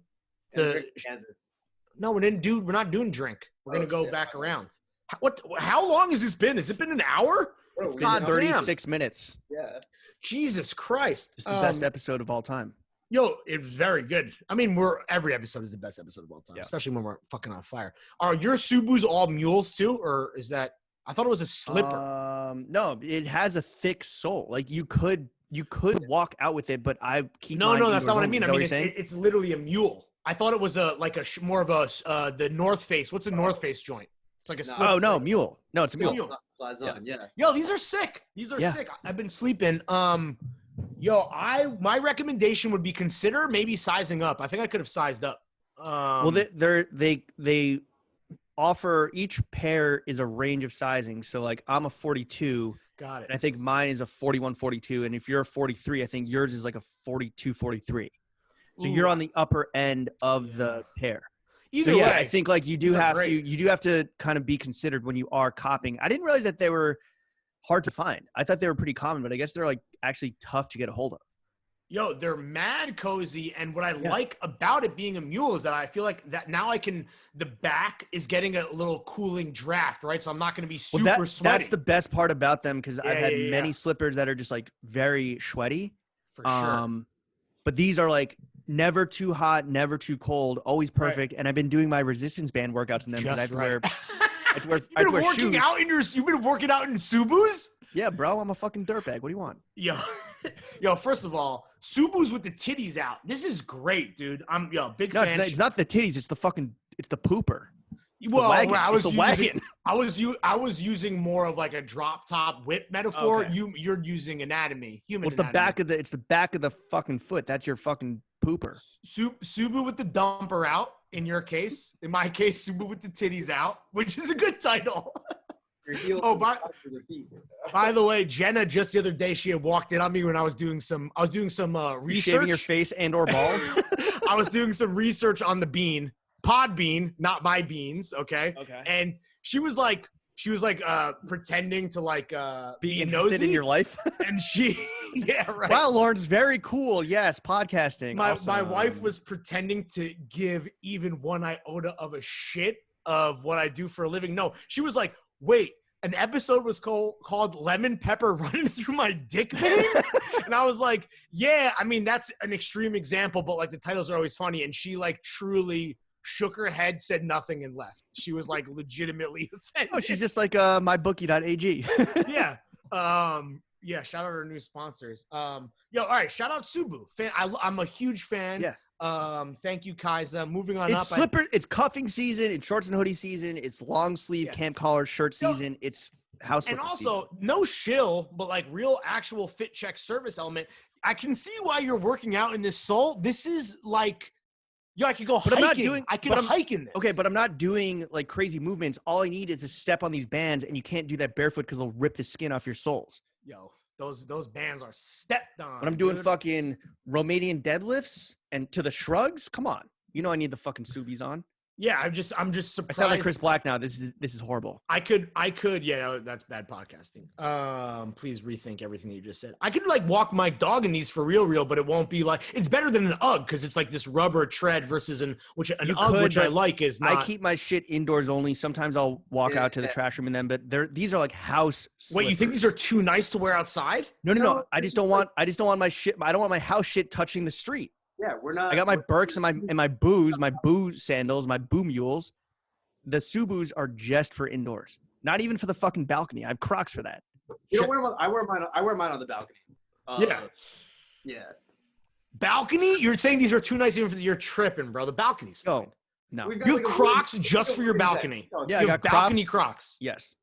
No, we're not doing drink. We're gonna go back around. How long has this been? Has it been an hour? It's been 36 minutes. Yeah. Jesus Christ! It's the best episode of all time. Yo, it's very good. I mean, every episode is the best episode of all time, especially when we're fucking on fire. Are your Subus all mules too, or is that? I thought it was a slipper. No, it has a thick sole. Like you could walk out with it, but I keep. No, that's not what I mean. I mean, it's literally a mule. I thought it was more of a the North Face. What's a North Face joint? It's like a slipper. Oh no, mule. No, it's a mule. Yeah. Yo, these are sick. Sick. I've been sleeping. My recommendation would be consider maybe sizing up. I think I could have sized up. Well, they offer each pair is a range of sizing. So like I'm a 42. Got it. And I think mine is a 41, 42. And if you're a 43, I think yours is like a 42, 43. So you're on the upper end of the pair. Either way, I think like you do have to kind of be considered when you are copying. I didn't realize that they were hard to find. I thought they were pretty common, but I guess they're like actually tough to get a hold of. Yo, they're mad cozy, and what I like about it being a mule is that I feel like that now the back is getting a little cooling draft, right? So I'm not going to be super sweaty. That's the best part about them because I've had many slippers that are just like very sweaty. For sure. But these are like never too hot, never too cold, always perfect. Right. And I've been doing my resistance band workouts in them because I have to wear You've been working out in Subus? Yeah, bro, I'm a fucking dirtbag. What do you want? Yo, first of all, Subus with the titties out. This is great, dude. I'm big fan. It's not the titties. It's the pooper. Well, I was using more of like a drop top whip metaphor. Okay. You're using anatomy, human. It's anatomy. It's the back of the fucking foot. That's your fucking pooper. Subu with the dumper out. In your case, in my case, Subu with the titties out, which is a good title. By the way, Jenna just the other day she had walked in on me when I was doing some research. Shaving your face and or balls. I was doing some research on the pod bean, not my beans. Okay. And she was like pretending to like be interested nosy. In your life. And yeah, right. Wow, Lawrence, very cool. Yes, podcasting. My wife was pretending to give even one iota of a shit of what I do for a living. No, she was like, wait, an episode was called Lemon Pepper Running Through My Dick Vein? And I was like, yeah, I mean, that's an extreme example, but like the titles are always funny. And she like truly shook her head, said nothing, and left. She was like legitimately offended. Oh, she's just like mybookie.ag. Yeah. Yeah, shout out our new sponsors. All right, shout out Subu. I'm a huge fan. Yeah. Thank you, Kaiza. Moving on It's up. It's cuffing season. It's shorts and hoodie season. It's long sleeve camp collar shirt season. It's house and slipper also season. no shill, but like real actual fit check service element. I can see why you're working out in this sole. This is like, I could go hiking. I could hike in this. Okay, but I'm not doing like crazy movements. All I need is to step on these bands, and you can't do that barefoot because they'll rip the skin off your soles. Yo, those bands are stepped on. When I'm doing fucking Romanian deadlifts and to the shrugs, come on. You know I need the fucking Subies on. Yeah, I'm just surprised. I sound like Chris Black now. This is horrible. I could. Yeah, that's bad podcasting. Please rethink everything you just said. I could like walk my dog in these for real, but it won't be like, it's better than an UGG because it's like this rubber tread versus an UGG, which I like is not. I keep my shit indoors only. Sometimes I'll walk out to the trash room in them, but these are like house slippers. Wait, you think these are too nice to wear outside? No. I just don't want my shit. I don't want my house shit touching the street. Yeah, we're not. I got my Birks and my boo sandals, my boo mules. The Subus are just for indoors, not even for the fucking balcony. I have Crocs for that. You don't wear them. I wear mine on the balcony. Yeah. Balcony? You're saying these are too nice even for your tripping, bro. The balcony's fine. No. You have Crocs just for your balcony. Yeah, you I have got balcony Crocs. Yes.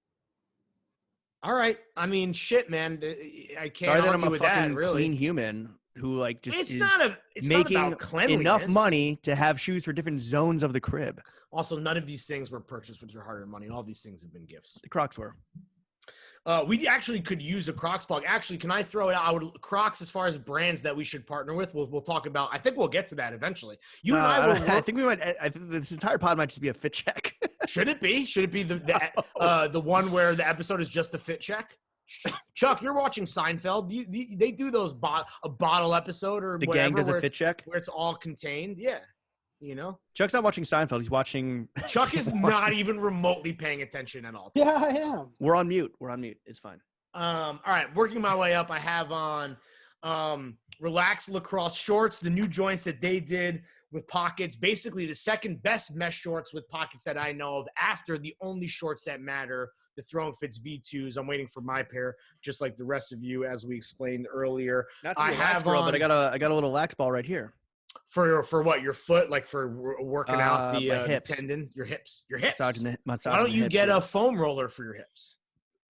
All right. I mean, shit, man. I can't Sorry that I'm argue a with fucking that, really. clean human who like just It's is not making about cleanliness. enough money to have shoes for different zones of the crib. Also, none of these things were purchased with your hard-earned money. All these things have been gifts. The Crocs were. We actually could use a Crocs blog. Actually, can I throw it out? Crocs, as far as brands that we should partner with, we'll talk about. I think we'll get to that eventually. You and I will. I think we might. I think this entire pod might just be a fit check. Should it be? Should it be the one where the episode is just the fit check? Chuck, you're watching Seinfeld. They do those a bottle episode or the whatever, gang does a fit check where it's all contained. Yeah, you know. Chuck's not watching Seinfeld. He's watching. Chuck is not even remotely paying attention at all. Yeah, I am. We're on mute. It's fine. All right, working my way up. I have on relaxed lacrosse shorts, the new joints that they did with pockets. Basically, the second best mesh shorts with pockets that I know of. After the only shorts that matter. The Throwing Fits V2s. I'm waiting for my pair, just like the rest of you, as we explained earlier. Not to relax, bro, but I got a little lax ball right here. For what? Your foot, like for working out the hips. tendon, your hips. Why don't you get a foam roller for your hips?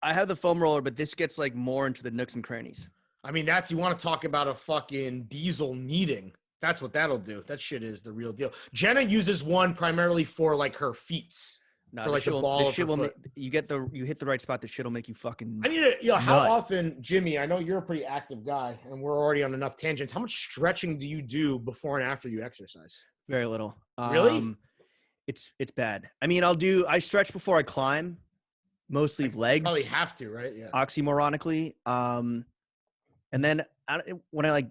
I have the foam roller, but this gets like more into the nooks and crannies. I mean, you want to talk about a fucking diesel kneading. That's what that'll do. That shit is the real deal. Jenna uses one primarily for like her feets. No, for like the ball of her foot. You hit the right spot. The shit will make you fucking. I need to. How often, Jimmy? I know you're a pretty active guy, and we're already on enough tangents. How much stretching do you do before and after you exercise? Very little. Really? It's bad. I mean, I stretch before I climb, mostly legs. Probably have to, right? Yeah. Oxymoronically, and then when I like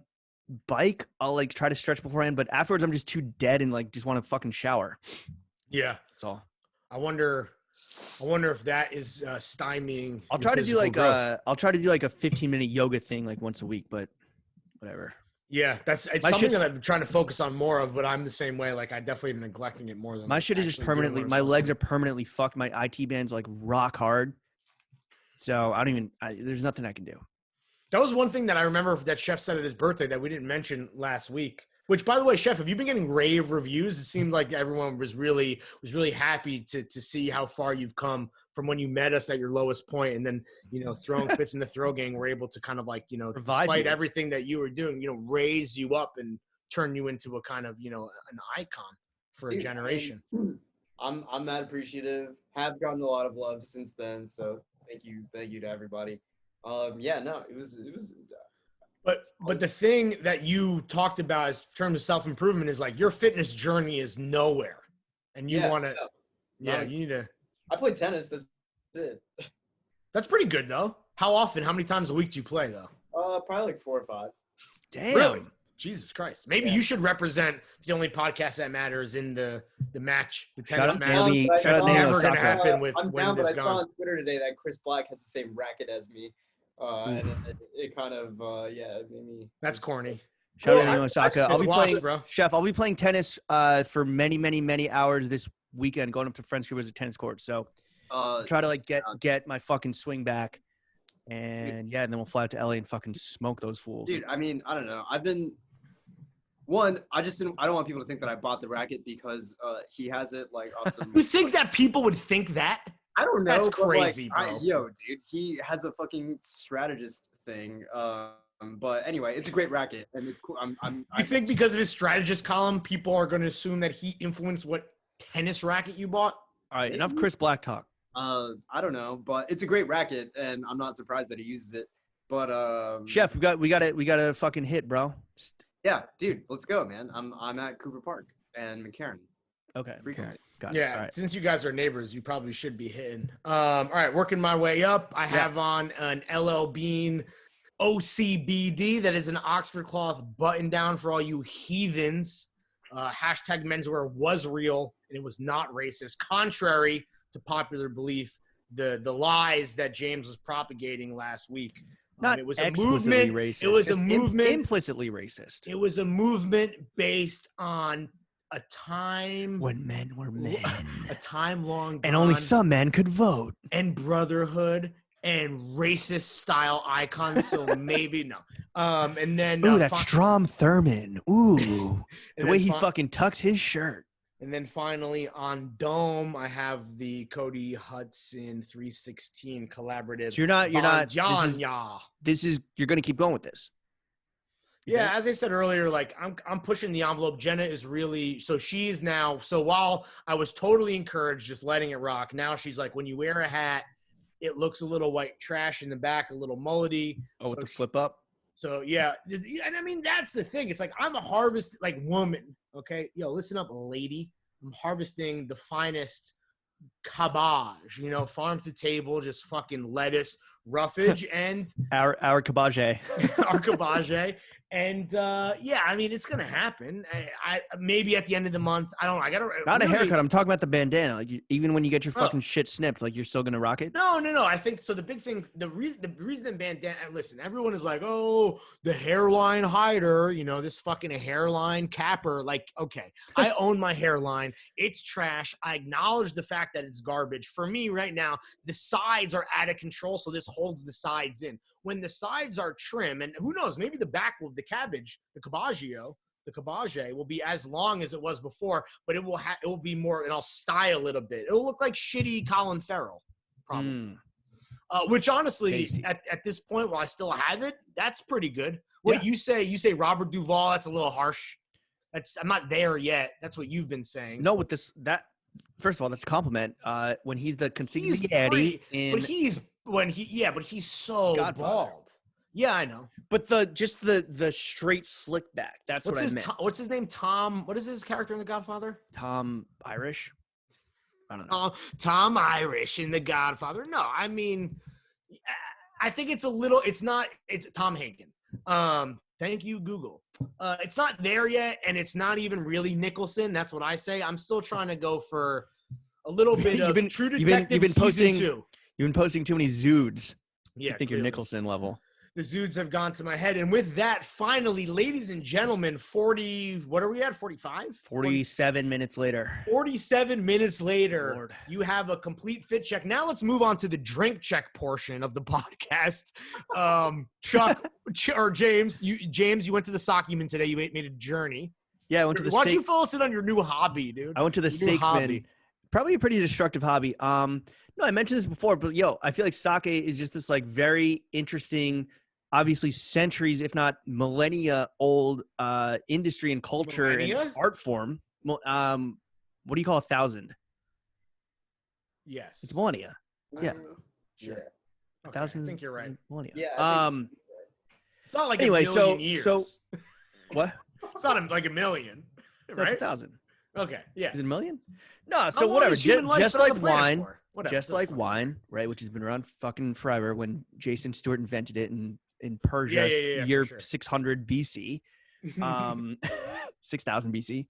bike, I'll like try to stretch beforehand, but afterwards I'm just too dead and like just want to fucking shower. Yeah, that's all. I wonder if that is stymieing. I'll try to do like a 15-minute yoga thing like once a week, but whatever. Yeah, it's something that I'm trying to focus on more of, but I'm the same way. Like I definitely am neglecting it more than my shit is just permanently. My legs are permanently fucked. My IT band's like rock hard. So there's nothing I can do. That was one thing that I remember that Chef said at his birthday that we didn't mention last week. Which, by the way, Chef, have you been getting rave reviews? It seemed like everyone was really happy to see how far you've come from when you met us at your lowest point, and then Throwing Fits in the Throw Gang were able to kind of like despite everything that you were doing, raise you up and turn you into a kind of an icon for a generation. I'm mad appreciative. Have gotten a lot of love since then, so thank you to everybody. It was. But the thing that you talked about in terms of self-improvement is like your fitness journey is nowhere, and you want to, you need to. I play tennis. That's it. That's pretty good though. How often? How many times a week do you play though? Probably like 4 or 5. Damn. Really? Jesus Christ. Maybe Yeah. you should represent the only podcast that matters in the match, the Shout tennis out match. Naomi- But I shout out saw- Naomi never going to Osaka. happen with I'm when down, but this I saw gone. on Twitter today that Chris Black has the same racket as me. And it kind of, it made me. That's corny. Shout Well, out Naomi Osaka. I'll it's be washed, playing, bro. Chef. I'll be playing tennis for many, many, many hours this weekend. Going up to Friends River's tennis court. So try to like get my fucking swing back, and and then we'll fly out to LA and fucking smoke those fools. Dude, I mean, I don't know. I don't want people to think that I bought the racket because he has it like off some. You think that people would think that? I don't know. That's but, crazy, bro. Dude, he has a fucking strategist thing. But anyway, it's a great racket and it's cool. You think because of his strategist column, people are going to assume that he influenced what tennis racket you bought? All right, enough Chris Black talk. I don't know, but it's a great racket, and I'm not surprised that he uses it. But Chef, we got a fucking hit, bro. yeah, dude, let's go, man. I'm at Cooper Park and McCarran. Okay. Frequently. Got it. Yeah, All right. since you guys are neighbors, you probably should be hitting. All right, working my way up. I have on an LL Bean OCBD that is an Oxford cloth button down for all you heathens. Hashtag menswear was real and it was not racist, contrary to popular belief. The lies that James was propagating last week. Not it was a explicitly movement. racist. It was a just movement. implicitly racist. It was a movement based on a time When men were men, a time long and only gone, some men could vote. and brotherhood and racist style icons. So maybe no. And then Ooh, that's Strom Thurmond. Ooh, the and way then he fi- fucking tucks his shirt. And then finally on Dome, I have the Cody Hudson 316 collaborative. So you're not. Banyanya. This is. You're gonna keep going with this. You Yeah, think? as I said earlier, like I'm pushing the envelope. Jenna is really so she's now. So while I was totally encouraged, just letting it rock, now she's like, when you wear a hat, it looks a little white trash in the back, a little mullety. Oh, with So the flip up. So yeah, and I mean that's the thing. It's like I'm a harvest woman. Okay, yo, listen up, lady. I'm harvesting the finest cabbage. Farm to table, just fucking lettuce, roughage, and Our cabbage. our cabbage. And I mean it's gonna happen. I maybe at the end of the month. I don't know. I gotta Not a really- haircut. I'm talking about the bandana. Like even when you get your Oh. fucking shit snipped, like you're still gonna rock it. No. I think so. The big thing, the reason the bandana. Listen, everyone is like, oh, the hairline hider. This fucking hairline capper. Like, okay, I own my hairline. It's trash. I acknowledge the fact that it's garbage. For me, right now, the sides are out of control, so this holds the sides in. When the sides are trim, and who knows, maybe the back will, the cabbage will be as long as it was before, but it will be more, and I'll style it a bit. It'll look like shitty Colin Farrell, probably. Which honestly, Tasty. at this point, while I still have it, that's pretty good. What you say Robert Duvall, that's a little harsh. I'm not there yet. That's what you've been saying. No, with this first of all, that's a compliment. When he's the He's consigliere pretty, but he's so Godfather. bald. Yeah, I know. But the straight slick back. That's what I meant. What's his name? Tom. What is his character in The Godfather? Tom Irish. I don't know. Tom Irish in The Godfather. No, I mean, I think it's a little. It's Tom Hagen. Thank you, Google. It's not there yet, and it's not even really Nicholson. That's what I say. I'm still trying to go for a little bit of True Detective you've been posting, season 2. You've been posting too many Zoods. Yeah, I think you're Nicholson level. The Zoods have gone to my head. And with that, finally, ladies and gentlemen, 40, what are we at, 45? 47 minutes later. 47 minutes later, Lord. You have a complete fit check. Now let's move on to the drink check portion of the podcast. Chuck, or James, you went to the Sockeyman today. You made a journey. Yeah, I went to the Why don't you fill us in on your new hobby, dude? I went to the Your new Sakesman. hobby. Probably a pretty destructive hobby. No, I mentioned this before, but I feel like sake is just this like very interesting, obviously centuries, if not millennia old industry and culture and art form. What do you call 1,000? Yes. It's millennia. Yeah. Sure. Okay, 1,000. I think you're right. Millennia. Yeah. It's not like Anyway, a million years. so what? It's not like a million, That's right? 1,000. Okay, yeah. Is it a million? No, How so long whatever. has human life Just been on like the planet wine. for? Whatever, Just that's like fine. wine, right? Which has been around fucking forever. When Jason Stewart invented it in Persia, Yeah, year for sure. 600 BC. 6000 BC.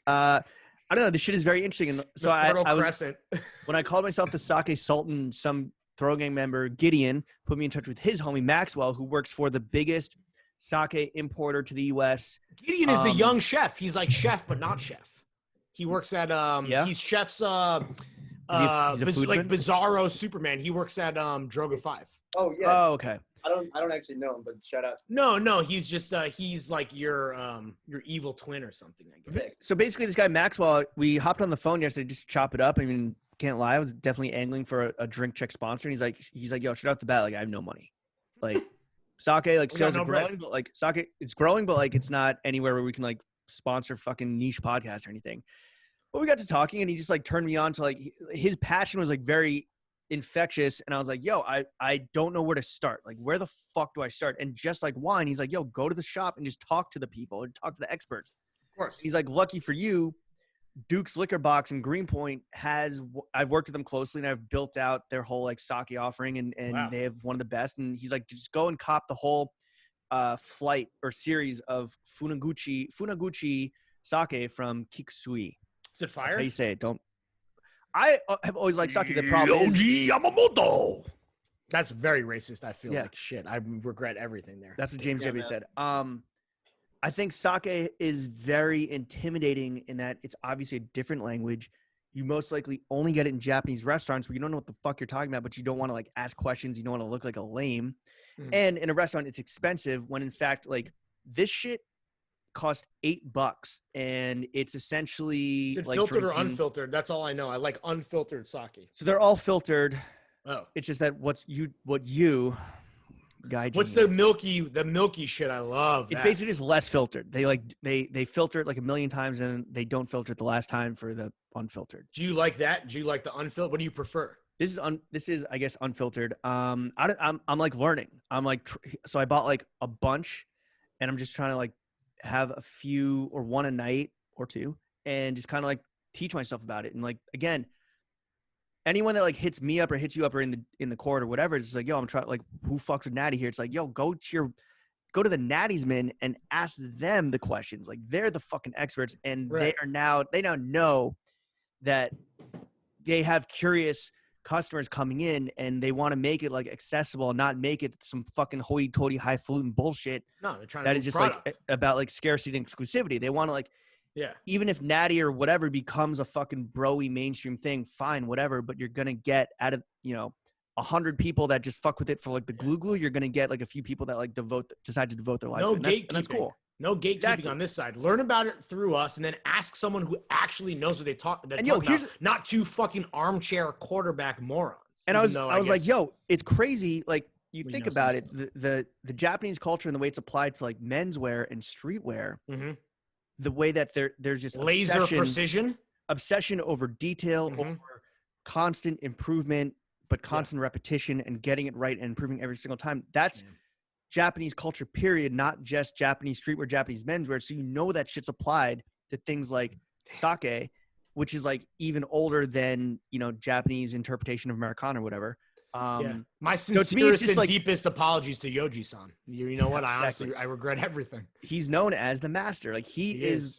I don't know. This shit is very interesting. And so I was, Crescent. when I called myself the Sake Sultan, some throw gang member, Gideon, put me in touch with his homie Maxwell, who works for the biggest sake importer to the U.S. Gideon is the young chef. He's like chef, but not chef. He works at he's chef's he's a foodsman? like Bizarro Superman. He works at Droga 5. Oh yeah. Oh, okay. I don't actually know him, but shout out. No, he's just he's like your evil twin or something, I guess. So basically, this guy Maxwell, we hopped on the phone yesterday just to chop it up. I mean, can't lie, I was definitely angling for a drink check sponsor. And he's like, yo, straight off the bat, like I have no money. Like sake, like sales are growing, but like sake, it's growing, but like it's not anywhere where we can like sponsor fucking niche podcasts or anything. But we got to talking, and he just like turned me on to like his passion was like very infectious, and I was like, yo, I don't know where to start. Like, where the fuck do I start? And just like wine, he's like, yo, go to the shop and just talk to the people and talk to the experts. Of course. He's like, lucky for you, Duke's Liquor Box in Greenpoint I've worked with them closely, and I've built out their whole like sake offering, and Wow. They have one of the best. And he's like, just go and cop the whole flight or series of Funaguchi sake from Kikusui. Is it That's how fire? you say it. Don't. I have always liked sake. The problem is, Yohji Yamamoto. That's very racist. I feel Yeah. like shit. I regret everything there. that's what James Yeah, W. man. said. I think sake is very intimidating in that it's obviously a different language. You most likely only get it in Japanese restaurants where you don't know what the fuck you're talking about, but you don't want to like ask questions. You don't want to look like a lame. Mhm. And in a restaurant, it's expensive when in fact, like this shit cost $8 and it's essentially Is it like filtered or drinking- unfiltered? That's all I know. I like unfiltered sake. So they're all filtered. Oh. It's just that what you guy. What's Genie- the milky shit? I love. It's that. basically just less filtered. They filter it like a million times and they don't filter it the last time for the unfiltered. Do you like that? Do you like the unfiltered? What do you prefer? This is I guess unfiltered. I'm like learning. I'm like so I bought like a bunch, and I'm just trying to like have a few or one a night or two, and just kind of like teach myself about it. And like again, anyone that like hits me up or hits you up or in the court or whatever, it's just like, yo, I'm trying like who fucked with Natty here? It's like, yo, go to the Natty's men and ask them the questions. Like they're the fucking experts, and Right. they now know that they have curious customers coming in and they want to make it like accessible and not make it some fucking hoity-toity highfalutin bullshit No, they're trying that to is just product. like about like scarcity and exclusivity. They want to like, Yeah. even if Natty or whatever becomes a fucking broy mainstream thing, fine, whatever, but you're gonna get out of 100 people that just fuck with it for like the glue, you're gonna get like a few people that like decide to devote their lives No to it. And that's gatekeeping. cool. No gatekeeping Exactly. on this side. Learn about it through us, and then ask someone who actually knows what they're talking here's- about. Not two fucking armchair quarterback morons. And I was like, guess- yo, it's crazy. Like you We think know about some it, the Japanese culture and the way it's applied to like menswear and streetwear, Mhm. the way that there's just laser precision. obsession over detail, Mhm. over constant improvement, but constant repetition and getting it right and improving every single time. That's Yeah. Japanese culture, period, not just Japanese streetwear, Japanese menswear. So you know that shit's applied to things like sake, which is like even older than, Japanese interpretation of Americana or whatever. Yeah. My to me, it's sincerest just and like- deepest apologies to Yoji-san. You know what? I Exactly. honestly, I regret everything. He's known as the master. Like he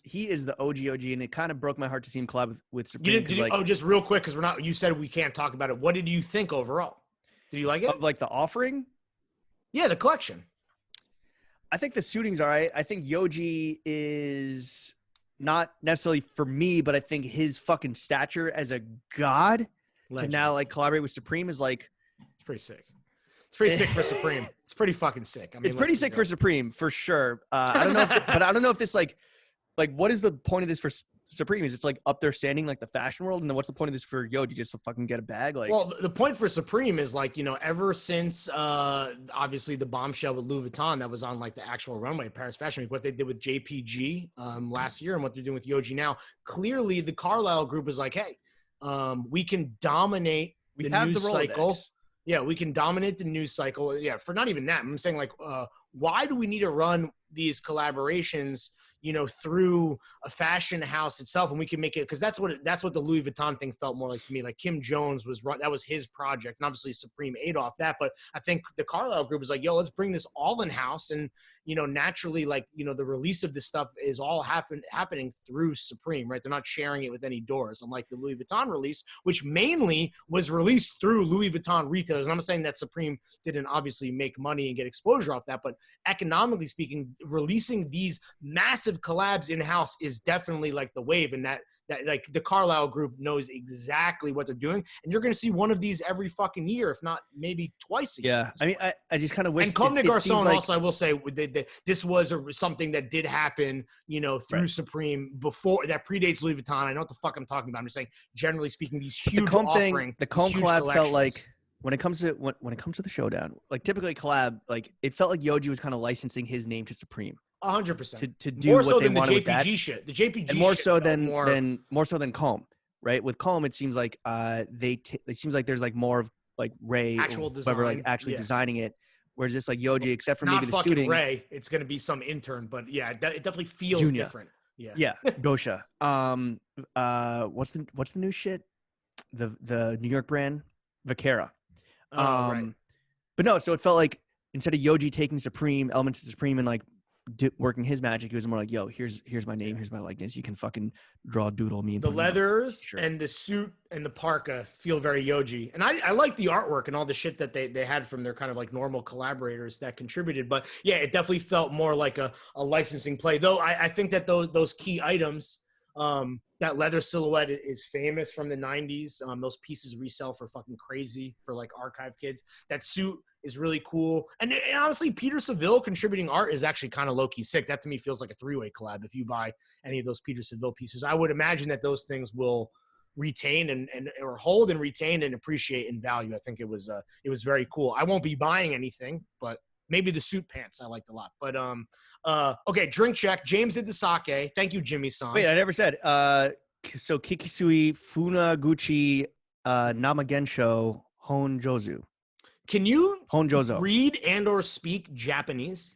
He is the OG, and it kind of broke my heart to see him collab with You Supreme. didn't? 'cause, Did you, like, just real quick, because you said we can't talk about it. What did you think overall? Did you like it? of like the offering. Yeah, the collection. I think the suiting's all right. I think Yoji is not necessarily for me, but I think his fucking stature as a god Legend. to now like collaborate with Supreme is like It's pretty sick. It's pretty sick for Supreme. It's pretty fucking sick. I mean, it's pretty let's be sick for real. Supreme for sure. I don't know, but I don't know if this like what is the point of this for Supreme? Is it's like up there standing like the fashion world, and then what's the point of this for Yoji? Just to fucking get a bag? Like, Well, the point for Supreme is like, ever since obviously the bombshell with Louis Vuitton that was on like the actual runway at Paris Fashion Week, what they did with JPG last year and what they're doing with Yoji now, clearly the Carlyle group is like, hey, we can dominate we the have news the cycle. Rolodex. Yeah, we can dominate the news cycle. Yeah, for not even that. I'm saying like why do we need to run these collaborations, through a fashion house itself, and we can make it, because that's what the Louis Vuitton thing felt more like to me. Like Kim Jones that was his project, and obviously Supreme ate off that. But I think the Carlyle Group was like, yo, let's bring this all in house, and naturally, like the release of this stuff is all happening through Supreme, right? They're not sharing it with any doors, unlike the Louis Vuitton release, which mainly was released through Louis Vuitton retailers. And I'm not saying that Supreme didn't obviously make money and get exposure off that, but economically speaking, releasing these massive collabs in-house is definitely like the wave, and that like the Carlyle Group knows exactly what they're doing, and you're going to see one of these every fucking year, if not maybe twice a year. Yeah, I mean, I just kind of wish. And Comme des Garçons like, also, I will say, this was something that did happen, through Supreme before, that predates Louis Vuitton. I know what the fuck I'm talking about. I'm just saying, generally speaking, these huge the Comme collab felt like, when it comes to the showdown, like typically collab, like it felt like Yohji was kind of licensing his name to Supreme. 100% to do more what so they than the wanted with that. JPG shit. The JPG and more shit so felt than Comme, right? With Comme, it seems like it seems like there's like more of like Ray actual or design, whoever, like actually designing it. Whereas this like Yohji, except for not maybe the fucking suiting, Ray, it's gonna be some intern, but yeah, it definitely feels Junior. different. Yeah, Gosha. What's the new shit? The New York brand, Vaquera. Right. But no, so it felt like instead of Yohji taking Supreme elements of Supreme and like working his magic, it was more like, yo, here's my name, here's my likeness. You can fucking draw doodle me. And the leathers and the suit and the parka feel very Yohji, and I like the artwork and all the shit that they had from their kind of like normal collaborators that contributed. But yeah, it definitely felt more like a licensing play. Though I think that those key items. That leather silhouette is famous from the 90s. Those pieces resell for fucking crazy for like archive kids. That suit is really cool. And honestly, Peter Seville contributing art is actually kind of low-key sick. That to me feels like a three-way collab. If you buy any of those Peter Seville pieces, I would imagine that those things will retain and or hold and retain and appreciate in value. I think it was very cool. I won't be buying anything, but maybe the suit pants I liked a lot. But okay, drink check. James did the sake. Thank you, Jimmy-san. Wait, I never said. So Kikisui Funaguchi Namagensho Honjozu. Can you Honjozo read and or speak Japanese?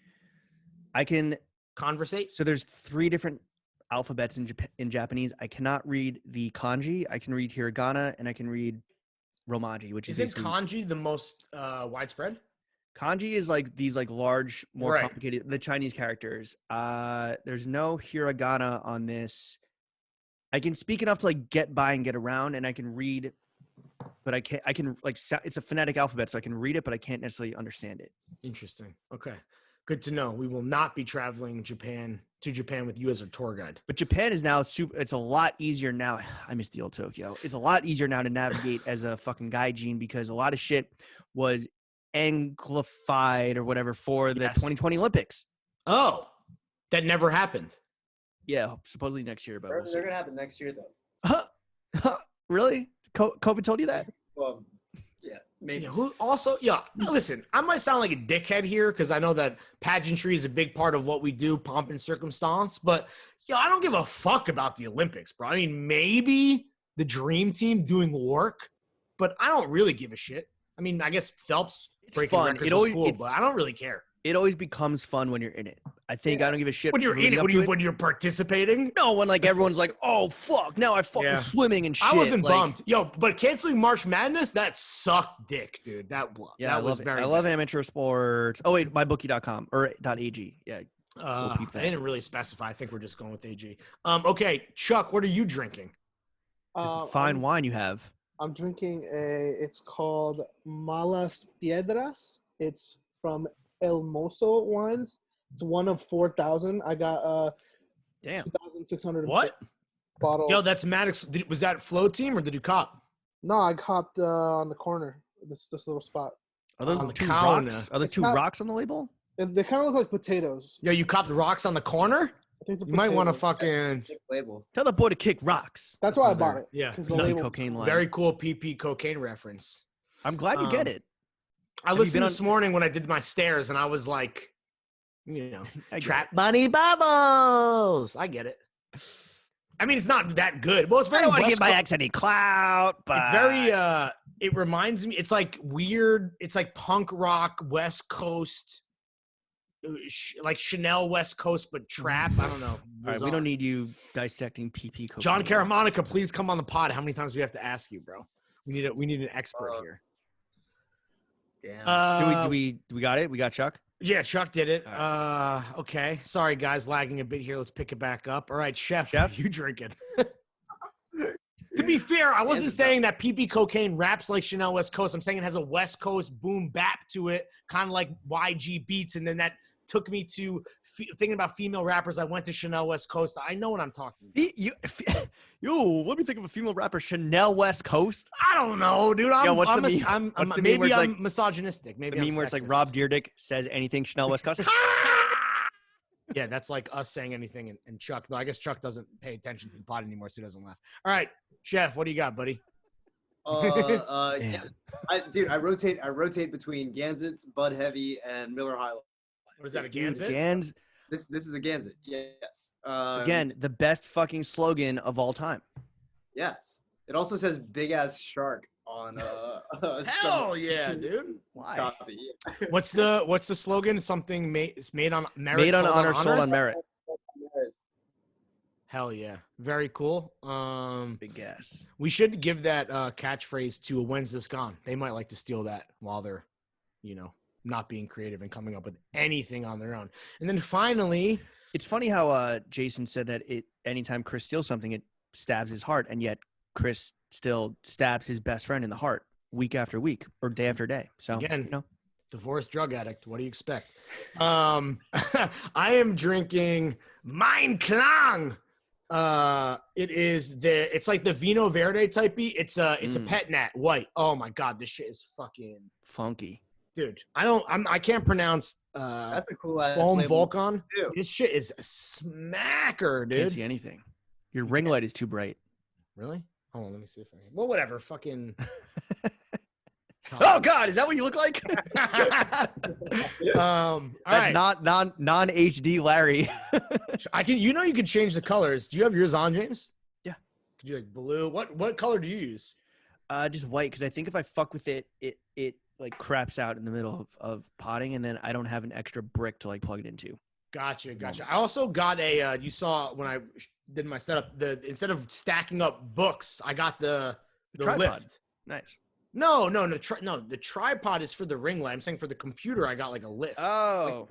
I can conversate. So there's 3 different alphabets in Japanese. I cannot read the kanji. I can read hiragana, and I can read romaji, which isn't kanji the most widespread? Kanji is like these like large, more complicated, the Chinese characters. There's no hiragana on this. I can speak enough to like get by and get around, and I can read, but I can like, it's a phonetic alphabet, so I can read it, but I can't necessarily understand it. Interesting. Okay. Good to know. We will not be traveling to Japan with you as our tour guide. But Japan is now it's a lot easier now. I miss the old Tokyo. It's a lot easier now to navigate as a fucking gaijin, because a lot of shit was anglified or whatever for the 2020 Olympics. Oh, that never happened. Yeah, supposedly next year, but they're gonna happen next year though. Really? COVID told you that? Well, yeah, maybe. Listen, I might sound like a dickhead here because I know that pageantry is a big part of what we do, pomp and circumstance, but I don't give a fuck about the Olympics, bro. I mean, maybe the dream team doing work, but I don't really give a shit. I mean, I guess Phelps breaking records is cool, but I don't really care. It always becomes fun when you're in it. I think I don't give a shit when you're in it. When you're participating. No, when like everyone's like, "Oh fuck, now I fucking swimming and shit." I wasn't bummed, but canceling March Madness, that sucked dick, dude. That I love amateur sports. Oh wait, mybookie.com or .ag. Yeah. They didn't really specify. I think we're just going with AG. Okay, Chuck, what are you drinking? Fine wine you have. I'm drinking it's called Malas Piedras. It's from El Mozo wines. It's one of 4,000. I got 2,600 bottle. Yo, that's Maddox. Was that Flow Team or did you cop? No, I copped on the corner. This little spot. Are those two rocks? Are there two rocks on the label? They kind of look like potatoes. Yo, you copped rocks on the corner? I think you might want to fucking label. Tell the boy to kick rocks. That's why I bought it. Yeah, the label cocaine line. Very cool PP cocaine reference. I'm glad you get it. I listened this morning when I did my stairs, and I was like, Trap Bunny Bubbles. I get it. I mean, it's not that good. Well, it's very. I don't want to give my ex any clout, but it's very. It reminds me. It's like weird. It's like punk rock West Coast like Chanel West Coast, but trap. I don't know. All right, we don't need you dissecting PP cocaine. John Caramonica, please come on the pod. How many times do we have to ask you, bro? We need an expert here. Damn. Do we got it? We got Chuck? Yeah, Chuck did it. All Okay. Sorry, guys, lagging a bit here. Let's pick it back up. All right, Chef, what are you drinking? To be fair, I wasn't saying that PP cocaine raps like Chanel West Coast. I'm saying it has a West Coast boom bap to it, kind of like YG Beats. And then that took me to thinking about female rappers. I went to Chanel West Coast. I know what I'm talking about. Yo, let me think of a female rapper. Chanel West Coast? I don't know, dude. Maybe I'm like, misogynistic. Maybe the I'm meme where it's like sexist. Rob Dyrdek says anything Chanel West Coast. Yeah, that's like us saying anything, and Chuck. Though I guess Chuck doesn't pay attention to the pod anymore, so he doesn't laugh. All right, Chef, what do you got, buddy? Yeah. I rotate between Gansets, Bud Heavy, and Miller High Life. What is that, a Gansett? Gans. This is a Gansett. Yes. Again, the best fucking slogan of all time. Yes. It also says "big ass shark" on Hell yeah, dude. Why? copy. What's the slogan? Something made on merit. Made on sold honor, sold on merit. Hell yeah, very cool. Big guess. We should give that catchphrase to a When's This Gone. They might like to steal that while they're, not being creative and coming up with anything on their own. And then finally, It's funny how Jason said that anytime Chris steals something, it stabs his heart, and yet Chris still stabs his best friend in the heart week after week or day after day. So again, divorced drug addict. What do you expect? I am drinking Mein Klang. It's like the Vino Verde type beat. It's a pet nat white. Oh my God, this shit is fucking funky. Dude, I can't pronounce That's a cool ass foam label. Volcon. Too. This shit is a smacker, dude. Can't see anything. Your ring light is too bright. Really? Hold on, let me see if I can. Well, whatever. Fucking. Oh God, is that what you look like? All That's right. not non HD Larry. You can change the colors. Do you have yours on, James? Yeah. Could you like blue? What color do you use? Just white, because I think if I fuck with it like craps out in the middle of potting, and then I don't have an extra brick to like plug it into. Gotcha. I also got a. You saw when I did my setup. Instead of stacking up books, I got the tripod. lift. Nice. No. The tripod is for the ring light. I'm saying for the computer, I got like a lift. Oh.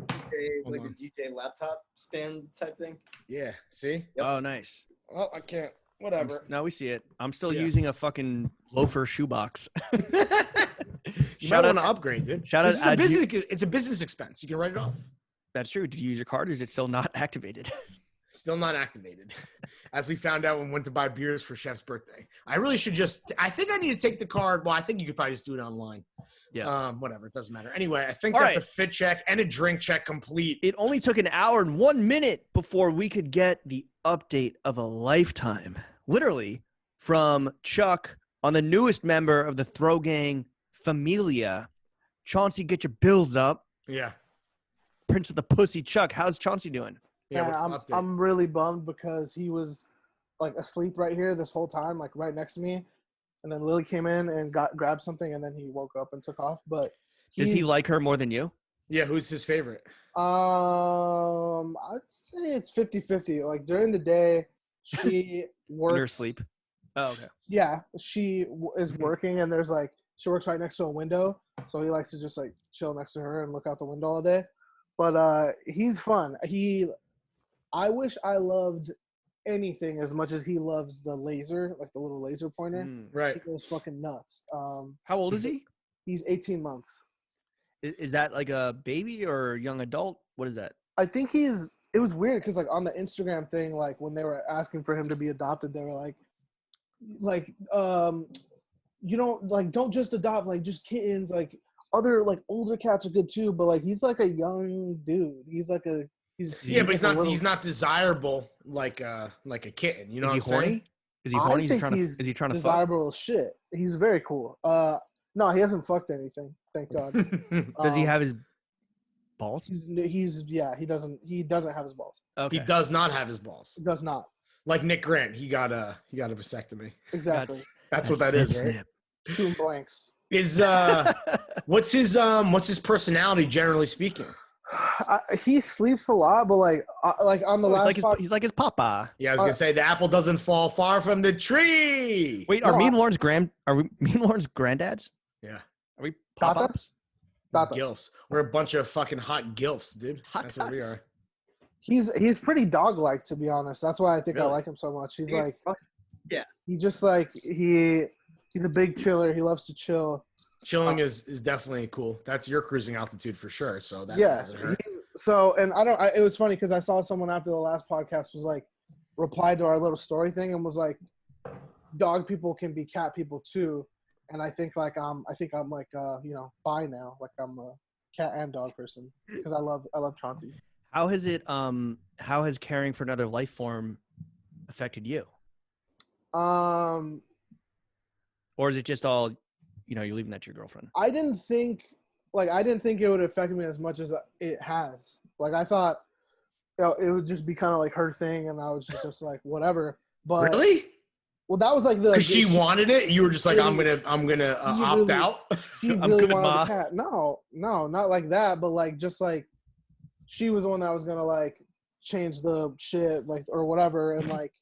Like a DJ laptop stand type thing. Yeah. See? Yep. Oh, nice. Well, I can't. Whatever. Now we see it. I'm still Yeah. using a fucking loafer shoebox. You Shout might out- want to upgrade, dude. shout This out is a Adu- business. It's a business expense. You can write it off. That's true. Did you use your card, or is it still not activated? Still not activated. As we found out when we went to buy beers for Chef's birthday. I really should I think I need to take the card. Well, I think you could probably just do it online. Yeah. Whatever. It doesn't matter. Anyway, I think All that's right. a fit check and a drink check complete. It only took an hour and 1 minute before we could get the update of a lifetime, literally, from Chuck on the newest member of the Throw Gang Familia. Chauncey, get your bills up. Yeah. Prince of the Pussy, Chuck. How's Chauncey doing? Yeah. Yeah, What's the update? I'm really bummed because he was like asleep right here this whole time, like right next to me. And then Lily came in and grabbed something, and then he woke up and took off. But Does he like her more than you? Yeah. Who's his favorite? I'd say it's 50-50. Like during the day, she works. In her sleep? Oh, okay. Yeah, she is working, and there's like she works right next to a window, so he likes to just like chill next to her and look out the window all day. But he's fun. I wish I loved anything as much as he loves the laser, like the little laser pointer. Right. He goes fucking nuts. How old is he? He's 18 months. Is that like a baby or a young adult? What is that? I think it was weird because like on the Instagram thing, like when they were asking for him to be adopted, they were like don't just adopt like just kittens, like other like older cats are good too, but like he's like a young dude. Yeah, but he's not desirable like a kitten. You know Is he what I'm saying? horny? Is he horny? I think Is he trying to fuck? desirable as shit. He's very cool. No, he hasn't fucked anything, thank God. Does he have his balls? He doesn't have his balls. Okay. He does not have his balls. He does not. Like Nick Grant, he got a vasectomy. Exactly. That's what that is, right? Two blanks. Is what's his personality generally speaking? He sleeps a lot, but like on the last he's like his papa. Yeah, I was gonna say the apple doesn't fall far from the tree. Wait, are me and Lauren's granddads? Yeah, Are we pop-ups? Tatas. Gilfs. We're a bunch of fucking hot gilfs, dude. That's what we Tatas. are. He's pretty dog-like, to be honest. That's why I think I Really? like him so much. He's Yeah. like, Yeah. he just like he's a big chiller. He loves to chill. Chilling is definitely cool. That's your cruising altitude for sure. So that Yeah. doesn't hurt. So, and it was funny because I saw someone after the last podcast was like, replied to our little story thing and was like, dog people can be cat people too. And I think like I'm like bi now. Like I'm a cat and dog person because I love Chauncey. How has caring for another life form affected you? Or is it just all, you're leaving that to your girlfriend? I didn't think it would affect me as much as it has. Like I thought, it would just be kind of like her thing, and I was just like whatever. But Really? well, that was like Because she wanted it. You were just like, I'm gonna opt out. She I'm really good, wanted Ma. the cat. No, not like that. But like just like she was the one that was gonna like change the shit like or whatever, and like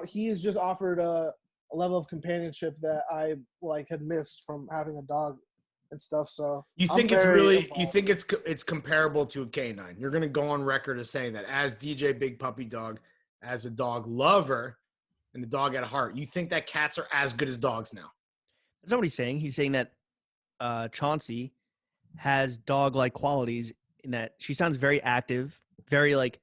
he's just offered a level of companionship that I like had missed from having a dog and stuff. So You think it's comparable to a canine? You're gonna go on record as saying that as DJ Big Puppy Dog, as a dog lover and the dog at heart, you think that cats are as good as dogs now? That's not what he's saying. He's saying that Chauncey has dog-like qualities in that she sounds very active, very like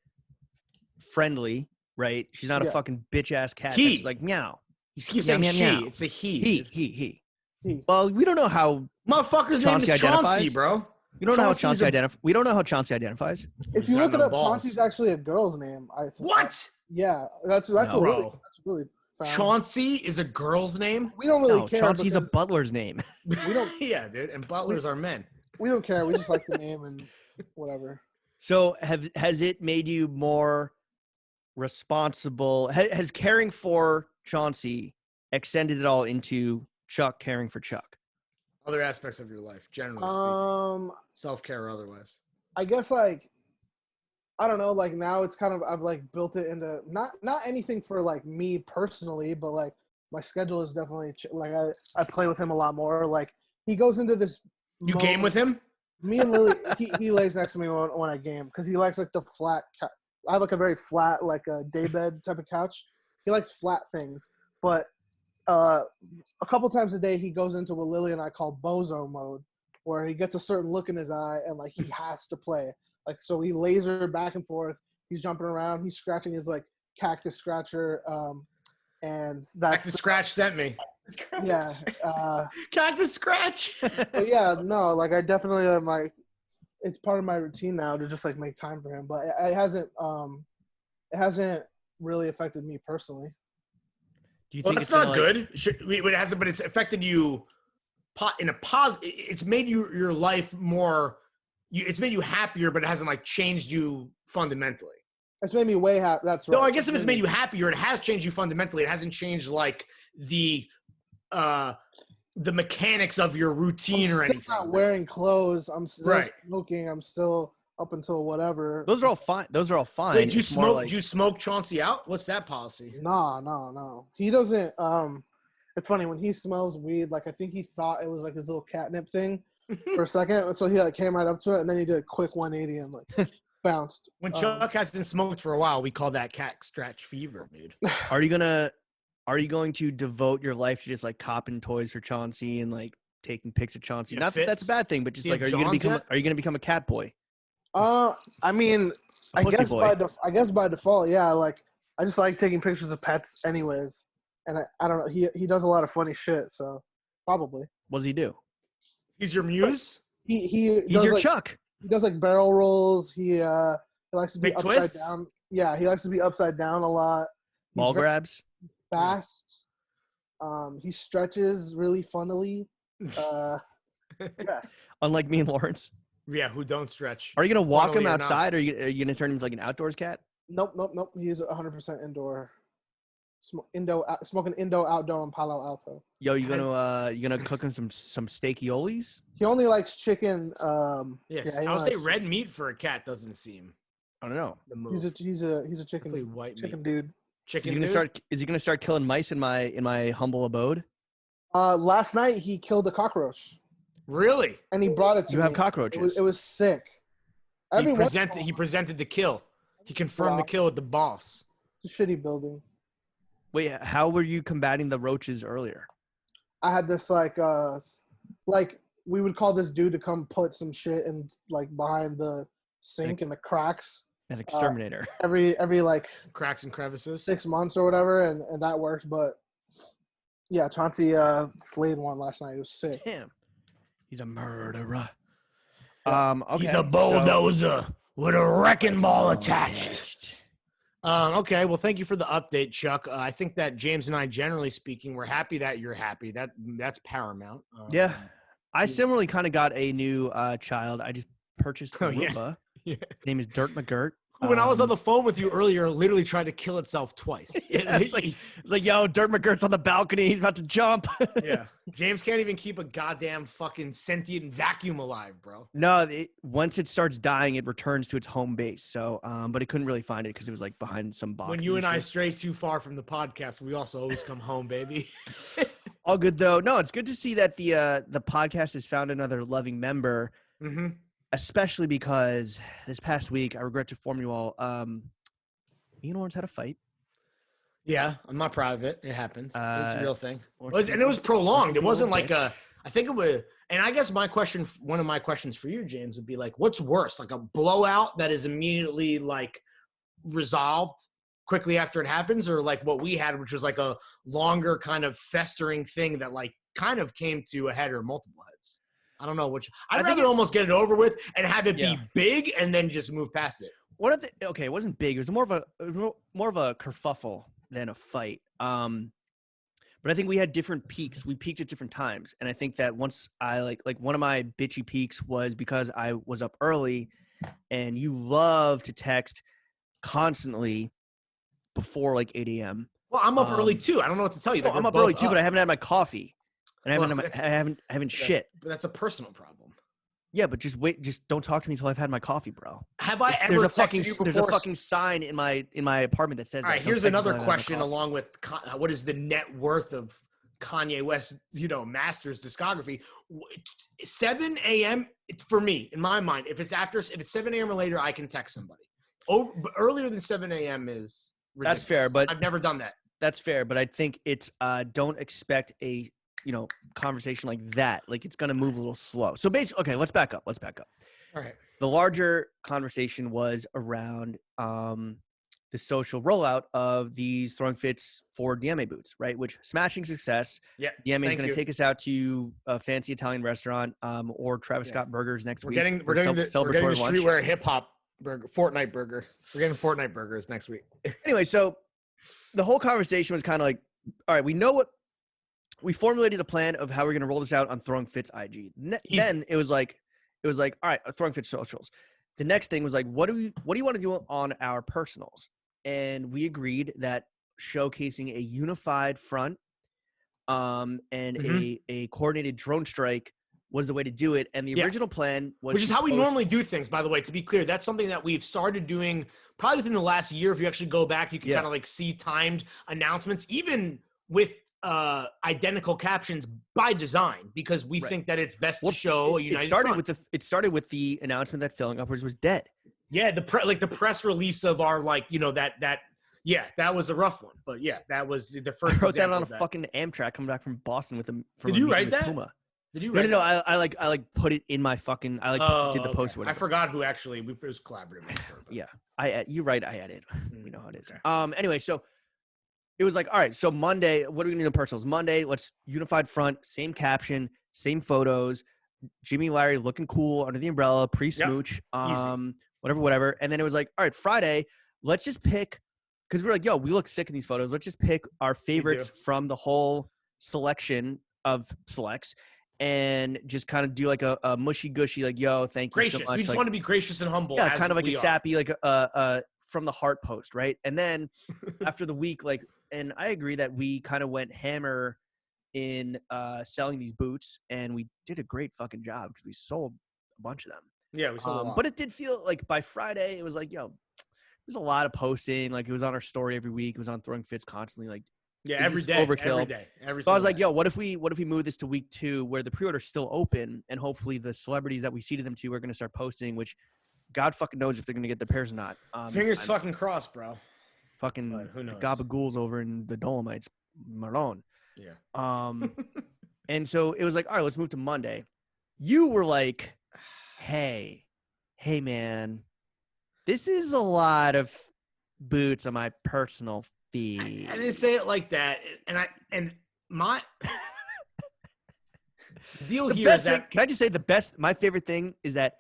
friendly, right? She's not a fucking bitch-ass cat. He. That's like meow. You keep Meow, saying meow, she. meow. It's a he. He. He. Well, we don't know how Motherfucker's name Chauncey is Chauncey, identifies. bro. we don't know how Chauncey's Chauncey identifies. We don't know how Chauncey identifies. If He's you got look it no up, balls. Chauncey's actually a girl's name. I think. What? Yeah, that's No. what Bro. really found. Chauncey is a girl's name? We don't really No, care. Chauncey's a because butler's name. We don't. Yeah, dude. And butlers are men. We don't care. We just like the name and whatever. So has it made you more responsible? Has caring for Chauncey extended it all into Chuck caring for Chuck? Other aspects of your life, generally speaking. Self-care or otherwise. I guess like I don't know. Like now it's kind of I've like built it into not anything for like me personally, but like my schedule is definitely like I play with him a lot more. Like he goes into this. You game with him? Me and Lily, he lays next to me when I game because he likes like the flat. I have like a very flat like a daybed type of couch. He likes flat things, but a couple times a day he goes into what Lily and I call bozo mode, where he gets a certain look in his eye and like he has to play. Like so he laser back and forth. He's jumping around. He's scratching his like cactus scratcher, and that's Cactus Scratch sent me. yeah. Cactus Scratch. But yeah, no, like I definitely am like it's part of my routine now to just like make time for him. But it hasn't really affected me personally. Do you Well, think that's it's not good. It hasn't, but it's affected you in a positive. It's made your life more. It's made you happier, but it hasn't like changed you fundamentally. It's made me way happy. That's right. No, I guess if it's made you happier, it has changed you fundamentally. It hasn't changed like the mechanics of your routine or anything. I'm still not wearing clothes. I'm still Right. smoking. I'm still up until whatever. Those are all fine. Wait, did you It's more smoke? like- Did you smoke Chauncey out? What's that policy? No. He doesn't. It's funny when he smells weed. Like I think he thought it was like his little catnip thing for a second. So he like came right up to it and then he did a quick 180 and like bounced. When Chuck hasn't smoked for a while, we call that cat scratch fever, dude. Are you going to devote your life to just like copping toys for Chauncey and like taking pics of Chauncey? Yeah, Not that that's a fits. bad thing, but just Do you like, have are you Johns yet? gonna become a cat boy? I mean, A I pussy guess boy. by default, yeah. Like I just like taking pictures of pets, anyways. And I don't know. He does a lot of funny shit, so probably What does he do? He's your muse. he's He's does, your like, Chuck. He does like barrel rolls. He likes to be Big upside twists? down. Yeah, he likes to be upside down a lot. He's Ball very grabs. fast. He stretches really funnily. Yeah. Unlike me and Lawrence. Yeah, who don't stretch? Are you gonna walk him Funnily or not. outside, or are you gonna turn him into like an outdoors cat? Nope. He's 100% indoor. smoking Indo outdoor in Palo Alto. Yo, you gonna cook him some steakiolis? He only likes chicken. Yes, he I would only say likes red meat for a cat doesn't seem I don't know. the move. He's a chicken. Definitely white chicken meat. dude. Chicken Is he gonna start killing mice in my humble abode? Last night he killed a cockroach Really? and he brought it to You me. have cockroaches. It was sick. He presented the kill. He confirmed the kill with the boss. It's a shitty building. Wait, how were you combating the roaches earlier? I had this like we would call this dude to come put some shit in like behind the sink in the cracks. An exterminator. Every like Cracks and crevices. 6 months or whatever, and that worked. But yeah, Chauncey slayed one last night. It was sick. Damn, he's a murderer. Yeah. Okay, He's a bulldozer with a wrecking ball attached. Okay, well, thank you for the update, Chuck. I think that James and I, generally speaking, we're happy that you're happy. That's paramount. Yeah, I similarly kind of got a new child. I just purchased a Roomba. Yeah. His name is Dirt McGirt. When I was on the phone with you earlier, literally tried to kill itself twice. It's like, yo, Dirt McGirt's on the balcony. He's about to jump. Yeah. James can't even keep a goddamn fucking sentient vacuum alive, bro. No, once it starts dying, it returns to its home base. So, but it couldn't really find it because it was like behind some box. When you and I stray too far from the podcast, we also always come home, baby. All good though. No, it's good to see that the podcast has found another loving member. Mm-hmm. Especially because this past week, I regret to inform you all, me and Lawrence had a fight. Yeah, I'm not proud of it. It happened. It was a real thing. Lawrence And it was prolonged. It wasn't like bitch. I think it was, and I guess one of my questions for you, James, would be like, what's worse? Like a blowout that is immediately like resolved quickly after it happens, or like what we had, which was like a longer kind of festering thing that like kind of came to a head or multiple heads. I don't know which. I'd rather almost get it over with and have it be big and then just move past it. It wasn't big. It was more of a kerfuffle than a fight. But I think we had different peaks. We peaked at different times, and I think that once I like one of my bitchy peaks was because I was up early, and you love to text constantly before like 8 a.m. Well, I'm up early too. I don't know what to tell you. Well, I'm up early too, but I haven't had my coffee. And I haven't shit. But that's a personal problem. Yeah, but just wait. Just don't talk to me until I've had my coffee, bro. Have I ever There's a texted fucking sign in my apartment that says. All right, here's another question along with what is the net worth of Kanye West, Masters discography. 7 a.m. for me, in my mind, if it's 7 a.m. or later, I can text somebody. But earlier than 7 a.m. is ridiculous. That's fair, but I've never done that. That's fair, but I think it's don't expect a conversation like that. Like it's going to move a little slow. So basically, okay, let's back up. All right. The larger conversation was around the social rollout of these Throwing Fits for DMA boots, right? Which smashing success. Yeah. DMA is going to take us out to a fancy Italian restaurant or Travis Scott Burgers next week. We're getting the streetwear hip hop burger, Fortnite burger. We're getting Fortnite burgers next week. Anyway, so the whole conversation was kind of like, all right, we formulated a plan of how we're going to roll this out on Throwing Fits IG. Then it was like, all right, Throwing Fits socials. The next thing was like, what do you want to do on our personals? And we agreed that showcasing a unified front and a coordinated drone strike was the way to do it. And the original plan was, which is how we normally do things, by the way, to be clear. That's something that we've started doing probably within the last year. If you actually go back, you can kind of like see timed announcements, even with identical captions by design, because we think that it's best to show a united front. It started with the announcement that Filling Upwards was dead. Yeah, the press release of our that was a rough one, but yeah, that was the first. I wrote that on a fucking Amtrak coming back from Boston with him. Did you write that? Puma. Did you write? No. I put it in my fucking. Did the post. Whatever. I forgot who actually. It was collaborative. Yeah, you write. I edit. You know how it is. Okay. Anyway, so. It was like, all right, so Monday, what are we going to do in personals? Monday, let's unified front, same caption, same photos, Jimmy Larry looking cool under the umbrella, pre-smooch, whatever. And then it was like, all right, Friday, let's just pick, because we're like, yo, we look sick in these photos. Let's just pick our favorites from the whole selection of selects and just kind of do like a mushy-gushy, like, yo, thank you so much. We just want to be gracious and humble. Yeah, kind of like a sappy, like from the heart post, right? And then after the week, like and I agree that we kind of went hammer in selling these boots, and we did a great fucking job because we sold a bunch of them. Yeah, we sold a lot. But it did feel like by Friday, it was like, yo, there's a lot of posting. Like, it was on our story every week. It was on Throwing Fits constantly. Like, yeah, is every this day, overkill? every day, every. So I was single like, day. yo, what if we move this to week 2 where the pre-order's still open, and hopefully the celebrities that we seeded them to are going to start posting, which God fucking knows if they're going to get their pairs or not. Fingers fucking crossed, bro. Fucking But who knows? gabagools over in the Dolomites, Marlon. Yeah. And so it was like, all right, let's move to Monday. You were like, hey, man, this is a lot of boots on my personal feed. I didn't say it like that, and my deal The here best is that. thing, can I just say my favorite thing is that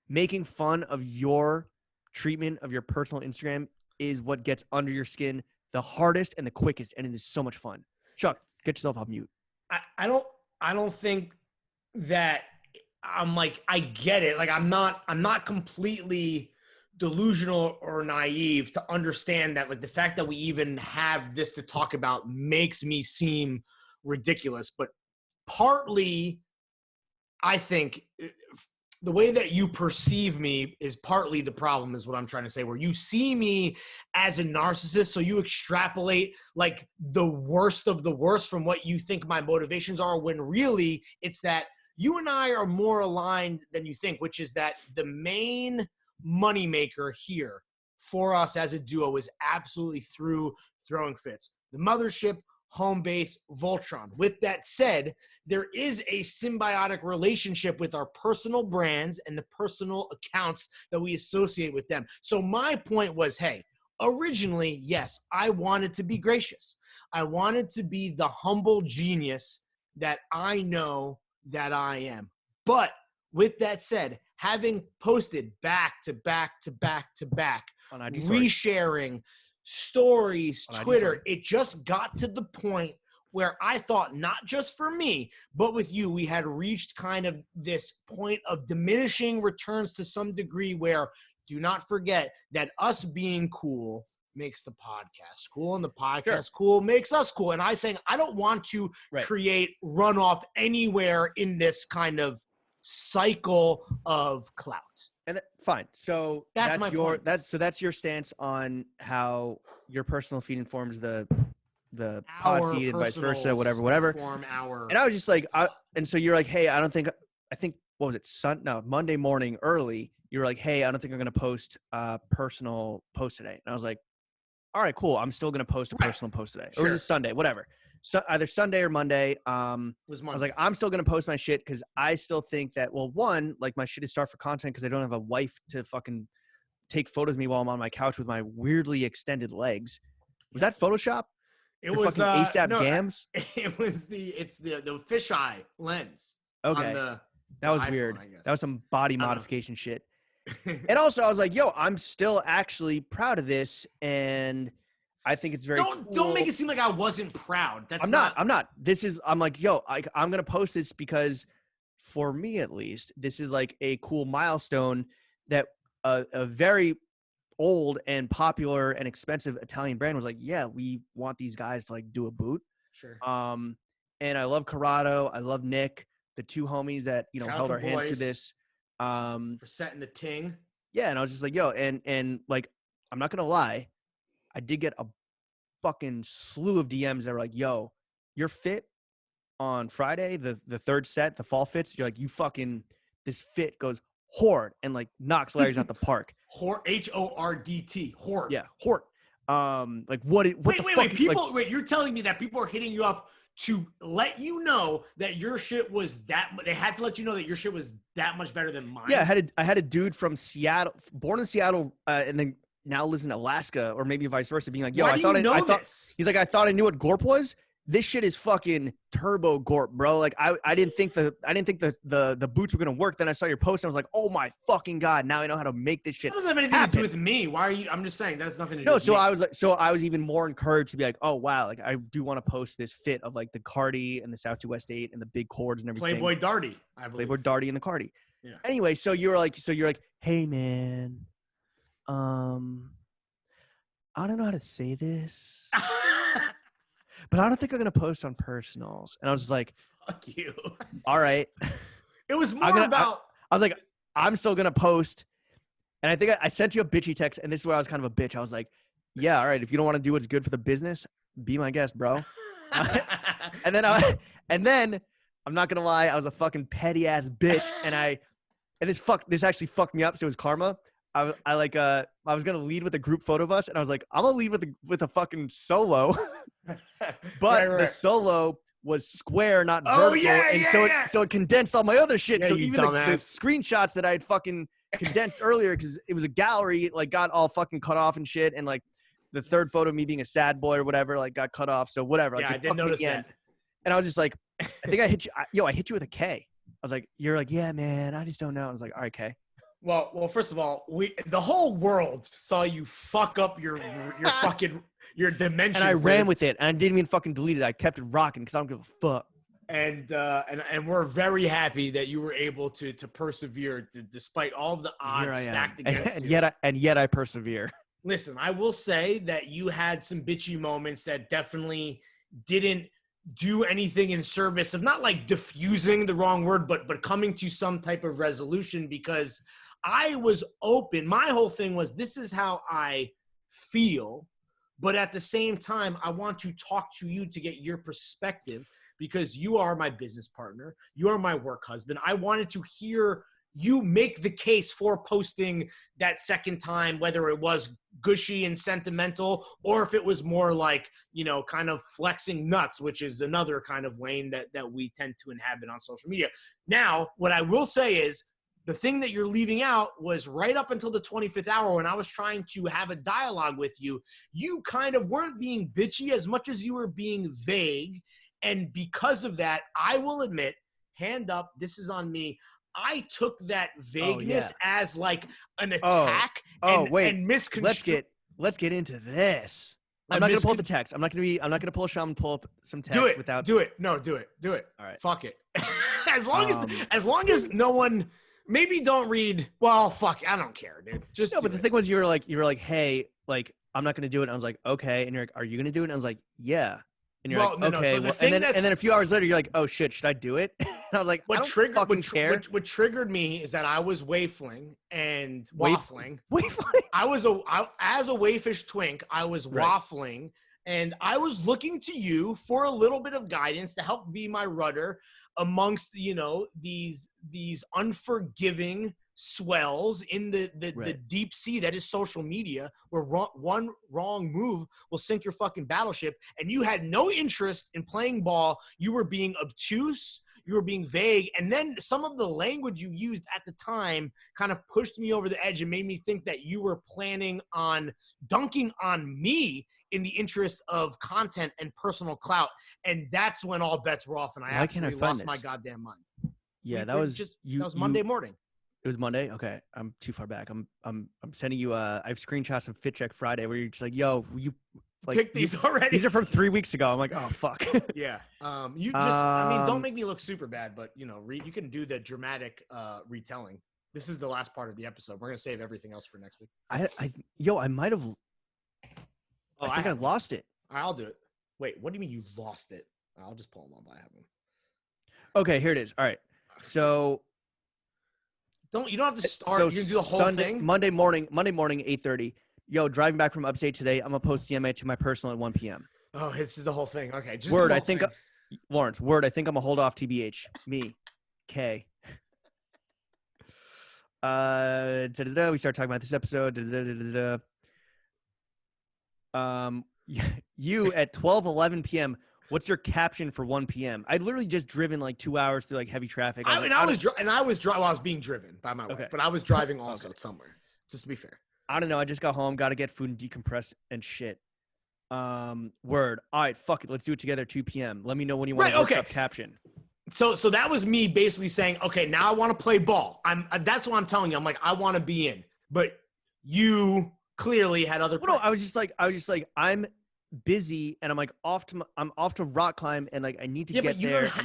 making fun of your treatment of your personal Instagram is what gets under your skin the hardest and the quickest, and it is so much fun. Chuck, get yourself off mute. I don't think that I'm like, I get it. Like, I'm not completely delusional or naive to understand that, like, the fact that we even have this to talk about makes me seem ridiculous. But partly, I think the way that you perceive me is partly the problem, is what I'm trying to say, where you see me as a narcissist. So you extrapolate like the worst of the worst from what you think my motivations are, when really it's that you and I are more aligned than you think, which is that the main moneymaker here for us as a duo is absolutely through Throwing Fits. The mothership, home base, Voltron. With that said, there is a symbiotic relationship with our personal brands and the personal accounts that we associate with them. So my point was, hey, originally, yes, I wanted to be gracious. I wanted to be the humble genius that I know that I am. But with that said, having posted back to back to back to back, resharing stories, Twitter, it just got to the point where I thought, not just for me, but with you, we had reached kind of this point of diminishing returns to some degree, where do not forget that us being cool makes the podcast cool, and the podcast cool makes us cool. And I saying, I don't want to create runoff anywhere in this kind of cycle of clout. And fine. So that's my point. That's your stance on how your personal feed informs the pod feed and vice versa, whatever. And I was just like, and so you're like, hey, I think what was it? Monday morning early. You were like, hey, I don't think I'm going to post a personal post today. And I was like, all right, cool. I'm still going to post a personal post today. Or was it Sunday? Whatever. So either Sunday or Monday. I was like, I'm still going to post my shit because I still think that, well, one, like, my shit is starved for content because I don't have a wife to fucking take photos of me while I'm on my couch with my weirdly extended legs. Was that Photoshop? It was ASAP Gams. It's the fisheye lens. Okay, that was iPhone, weird. That was some body modification shit. And also, I was like, yo, I'm still actually proud of this, and I think it's very cool. Don't make it seem like I wasn't proud. I'm not. I'm like, yo, I'm going to post this because for me, at least, this is like a cool milestone that a very old and popular and expensive Italian brand was like, yeah, we want these guys to like do a boot. Sure. And I love Corrado. I love Nick, the two homies that, held our hands through this. For setting the ting. Yeah. And I was just like, yo, and like, I'm not going to lie. I did get a fucking slew of DMs that were like, yo, your fit on Friday, the third set, the fall fits, you're like, this fit goes hard and like knocks Larry's out the park. HORDT. Horde. Yeah, horde. Like wait, people, you're telling me that people are hitting you up to let you know that your shit was they had to let you know that your shit was that much better than mine? Yeah, I had a dude from Seattle, born in Seattle, and then now lives in Alaska, or maybe vice versa, being like, yo, I thought he's like, I thought I knew what Gorp was. This shit is fucking turbo Gorp, bro. Like I didn't think the boots were gonna work. Then I saw your post and I was like, oh my fucking God, now I know how to make this shit. That doesn't have anything to do with me. Why are you? I'm just saying that's nothing to do with me. I was even more encouraged to be like, oh wow, like I do want to post this fit of like the Cardi and the South 2 and the big cords and everything. Playboy Darty, I believe. Playboy Darty and the Cardi. Yeah. Anyway, so you're like, hey man, I don't know how to say this. but I don't think I'm gonna post on personals. And I was just like, Fuck you. all right. It was more I was like, I'm still gonna post. And I think I sent you a bitchy text, and this is where I was kind of a bitch. I was like, yeah, all right. If you don't want to do what's good for the business, be my guest, bro. and then I'm not gonna lie, I was a fucking petty ass bitch, and this actually fucked me up. So it was karma. I was gonna lead with a group photo of us, and I was like, I'm gonna lead with a fucking solo, but Right. the solo was square, not vertical, so it condensed all my other shit. Yeah, so you even the dumbass. screenshots that I had fucking condensed earlier, because it was a gallery, it, like, got all fucking cut off and shit, and like the third photo of me being a sad boy or whatever, like, got cut off. So whatever. Like, Yeah, I did notice that. And I was just like, I think I hit you. I hit you with a K. I was like, you're like, yeah, man, I just don't know. I was like, all right, K. Well, first of all, the whole world saw you fuck up your fucking your dimensions. And I ran with it, and I didn't even fucking delete it. I kept it rocking because I don't give a fuck. And we're very happy that you were able to persevere despite all of the odds stacked against you. And yet I persevere. Listen, I will say that you had some bitchy moments that definitely didn't do anything in service of, not like diffusing the wrong word, but coming to some type of resolution, because I was open. My whole thing was, this is how I feel, but at the same time, I want to talk to you to get your perspective, because you are my business partner. You are my work husband. I wanted to hear you make the case for posting that second time, whether it was gushy and sentimental, or if it was more like, kind of flexing nuts, which is another kind of lane that we tend to inhabit on social media. Now, what I will say is, the thing that you're leaving out was right up until the 25th hour, when I was trying to have a dialogue with you, you kind of weren't being bitchy as much as you were being vague. And because of that, I will admit, hand up, this is on me, I took that vagueness as like an attack and misconstrued. Let's get into this. I'm not gonna pull up the text. I'm not gonna pull a Sean and pull up some text without. Do it. No, do it. All right. Fuck it. as long as no one. Maybe don't read. Well, fuck. I don't care, dude. Just no. But the thing was, you were like, hey, like, I'm not gonna do it. And I was like, okay. And you're like, are you gonna do it? And I was like, yeah. And you're like, okay. So and then a few hours later, you're like, oh shit, should I do it? And I was like, what triggered me is that I was waffling and waffling. Waffling. As a waifish twink, I was waffling, and I was looking to you for a little bit of guidance to help be my rudder amongst these unforgiving swells in the deep sea that is social media, where one wrong move will sink your fucking battleship. And you had no interest in playing ball. You were being obtuse. You were being vague. And then some of the language you used at the time kind of pushed me over the edge and made me think that you were planning on dunking on me in the interest of content and personal clout. And that's when all bets were off, and I actually lost my goddamn mind. Yeah, that was Monday morning. It was Monday. Okay, I'm too far back. I'm sending you. I have screenshots of Fit Check Friday where you're just like, "Yo, you like pick these already? These are from 3 weeks ago." I'm like, "Oh fuck." Yeah. You just. I mean, don't make me look super bad, but you can do the dramatic retelling. This is the last part of the episode. We're gonna save everything else for next week. I might have. I think I lost it. I'll do it. Wait, what do you mean you lost it? I'll just pull them up. I have them. Okay, here it is. All right. So you don't have to start. You can do the whole thing. Monday morning, 8:30. Yo, driving back from upstate today. I'm gonna post DMA to my personal at 1 p.m. Oh, this is the whole thing. Okay, just word. I think Lawrence. Word. I think I'm a hold off. TBH. Me. K. We start talking about this episode. You at 12:11 p.m. What's your caption for 1 p.m.? I'd literally just driven like 2 hours through like heavy traffic. I was being driven by my wife, but I was driving also somewhere. Just to be fair. I don't know. I just got home, got to get food and decompress and shit. Word. All right, fuck it. Let's do it together at 2 p.m. Let me know when you want to look up caption. So that was me basically saying, okay, now I want to play ball. That's what I'm telling you. I'm like, I want to be in, but you clearly had other. Well, no, I was just like, I'm busy and I'm like I'm off to rock climb and like I need to get there.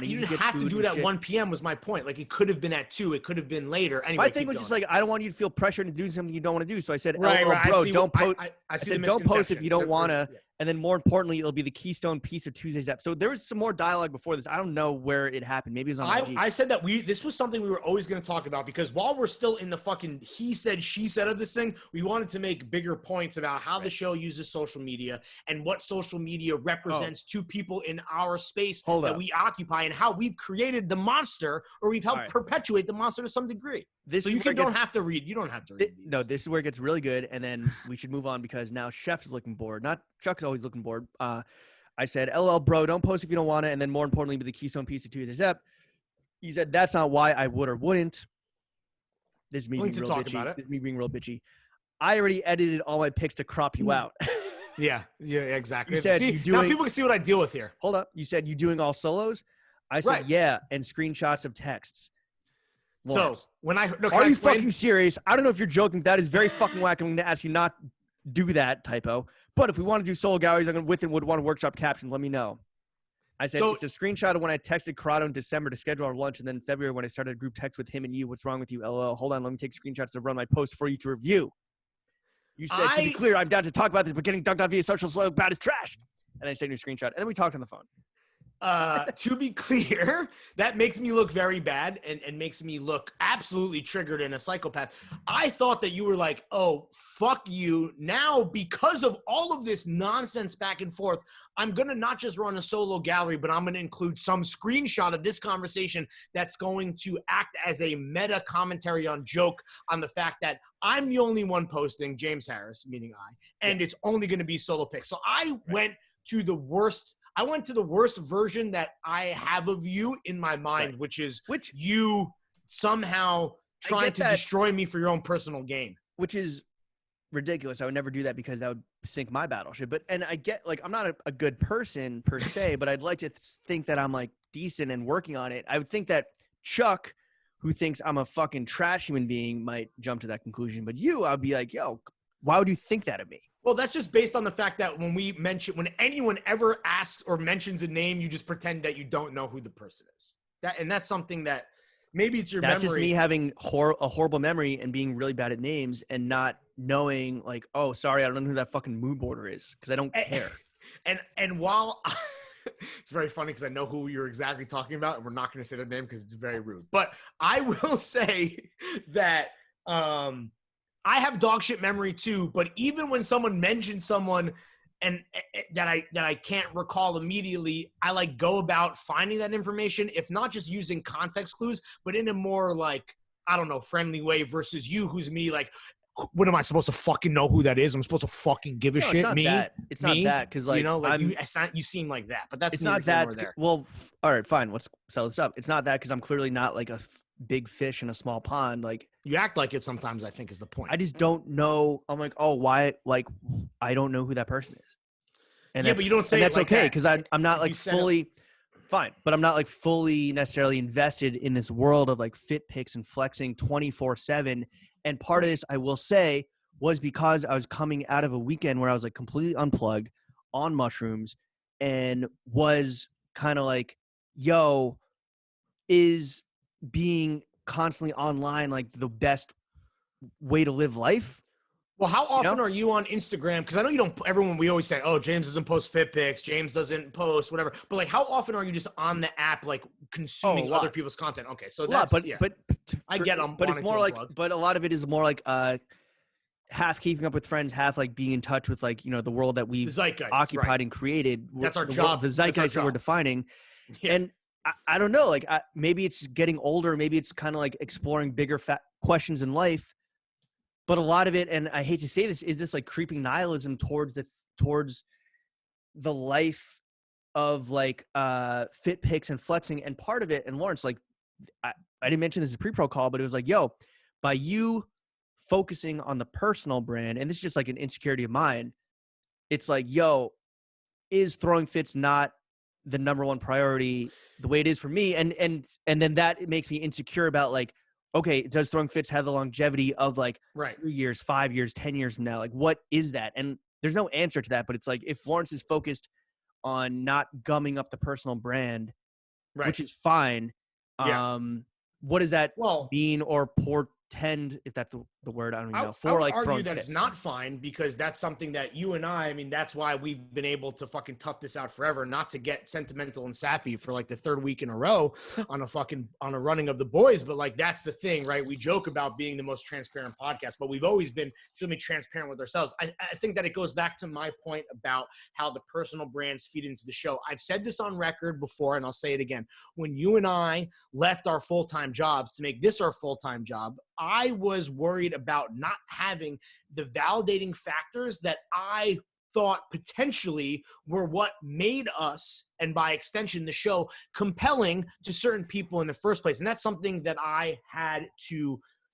You didn't have to do it at 1 p.m. was my point. Like it could have been at 2. It could have been later. Anyway, my thing was just like, I don't want you to feel pressured to do something you don't want to do. So I said, bro, don't post. I said, don't post if you don't want to. And then more importantly, it'll be the keystone piece of Tuesday's episode. There was some more dialogue before this. I don't know where it happened. Maybe it was on IG. I said that this was something we were always going to talk about because while we're still in the fucking he said, she said of this thing, we wanted to make bigger points about how the show uses social media and what social media represents to people in our space that we occupy and how we've created the monster or we've helped perpetuate the monster to some degree. So you don't have to read. You don't have to read these. No, this is where it gets really good. And then we should move on because now Chef is looking bored. Not Chuck is always looking bored. I said, LL, bro, don't post if you don't want it. And then more importantly, be the keystone piece of Tuesday's ep. He said, that's not why I would or wouldn't. This is me being real bitchy. This is me being real bitchy. I already edited all my pics to crop you out. Yeah, exactly. You said, now people can see what I deal with here. Hold up. You said you doing all solos? I said, yeah, and screenshots of texts. Lawrence. So when are you fucking serious? I don't know if you're joking. That is very fucking whack. I'm going to ask you not do that typo. But if we want to do solo galleries, I'm with and would want to workshop captions. Let me know. I said it's a screenshot of when I texted Corrado in December to schedule our lunch, and then in February when I started a group text with him and you. What's wrong with you? LOL. Hold on, let me take screenshots to run my post for you to review. You said to be clear, I'm down to talk about this, but getting dunked on via social slow bad is trash. And then I sent you a screenshot, and then we talked on the phone. To be clear, that makes me look very bad and makes me look absolutely triggered and a psychopath. I thought that you were like, oh, fuck you. Now, because of all of this nonsense back and forth, I'm going to not just run a solo gallery, but I'm going to include some screenshot of this conversation that's going to act as a meta commentary on joke on the fact that I'm the only one posting, James Harris, meaning I, and it's only going to be solo pics. So I went to the worst version that I have of you in my mind, which is you somehow trying to destroy me for your own personal gain. Which is ridiculous. I would never do that because that would sink my battleship. And I get, like, I'm not a good person per se, but I'd like to think that I'm, like, decent and working on it. I would think that Chuck, who thinks I'm a fucking trash human being, might jump to that conclusion. But I'd be like, yo, why would you think that of me? Well, that's just based on the fact that when anyone ever asks or mentions a name, you just pretend that you don't know who the person is. That's something that maybe it's your memory. That's just me having a horrible memory and being really bad at names and not knowing, like, oh, sorry, I don't know who that fucking mood boarder is because I don't care. And while it's very funny because I know who you're exactly talking about, and we're not going to say their name because it's very rude. But I will say that I have dog shit memory too, but even when someone mentions someone and that I can't recall immediately, I like go about finding that information, if not just using context clues, but in a more like, I don't know, friendly way versus you, who's me, like, what am I supposed to fucking know who that is? I'm supposed to fucking give a shit. It's not me? That. It's not that because, like, you know, like you seem like that, but that's it's not that. There. Well, all right, fine. Let's settle this up. It's not that because I'm clearly not like a big fish in a small pond. Like, you act like it sometimes, I think, is the point. I just don't know. I'm like, oh, why? Like, I don't know who that person is. And yeah, but you don't say and that's it like okay that. because I'm not like fully fine, but I'm not like fully necessarily invested in this world of like fit pics and flexing 24/7. And part of this, I will say, was because I was coming out of a weekend where I was like completely unplugged on mushrooms and was kind of like, yo, is being constantly online like the best way to live life? Well, how often are you on Instagram? Because I know you don't. Everyone, we always say, "Oh, James doesn't post fit pics. James doesn't post whatever." But like, how often are you just on the app, like consuming other people's content? Okay, so that's but I get them. But it's more like, but a lot of it is more like half keeping up with friends, half like being in touch with like the world that we've occupied and created. That's our job. The zeitgeist that we're defining, and I don't know. Like maybe it's getting older. Maybe it's kind of like exploring bigger questions in life. But a lot of it, and I hate to say this, is this like creeping nihilism towards the life of like fit pics and flexing. And part of it, and Lawrence, like I didn't mention this in pre-pro call, but it was like, yo, by you focusing on the personal brand, and this is just like an insecurity of mine, it's like, yo, is throwing fits not the number one priority the way it is for me? And then that makes me insecure about like, okay, does throwing fits have the longevity of like 3 years, 5 years, 10 years from now? Like, what is that? And there's no answer to that, but it's like, if Lawrence is focused on not gumming up the personal brand, which is fine. What does that mean or portend, if that's the the word, I don't even know. I For would like argue throwing that it's fits. not fine because that's something that you and I mean, that's why we've been able to fucking tough this out forever, not to get sentimental and sappy for like the third week in a row on a running of the boys. But like, that's the thing, right? We joke about being the most transparent podcast, but we've always been extremely transparent with ourselves. I think that it goes back to my point about how the personal brands feed into the show. I've said this on record before, and I'll say it again. When you and I left our full-time jobs to make this our full-time job, I was worried about not having the validating factors that I thought potentially were what made us, and by extension the show, compelling to certain people in the first place. And that's something that I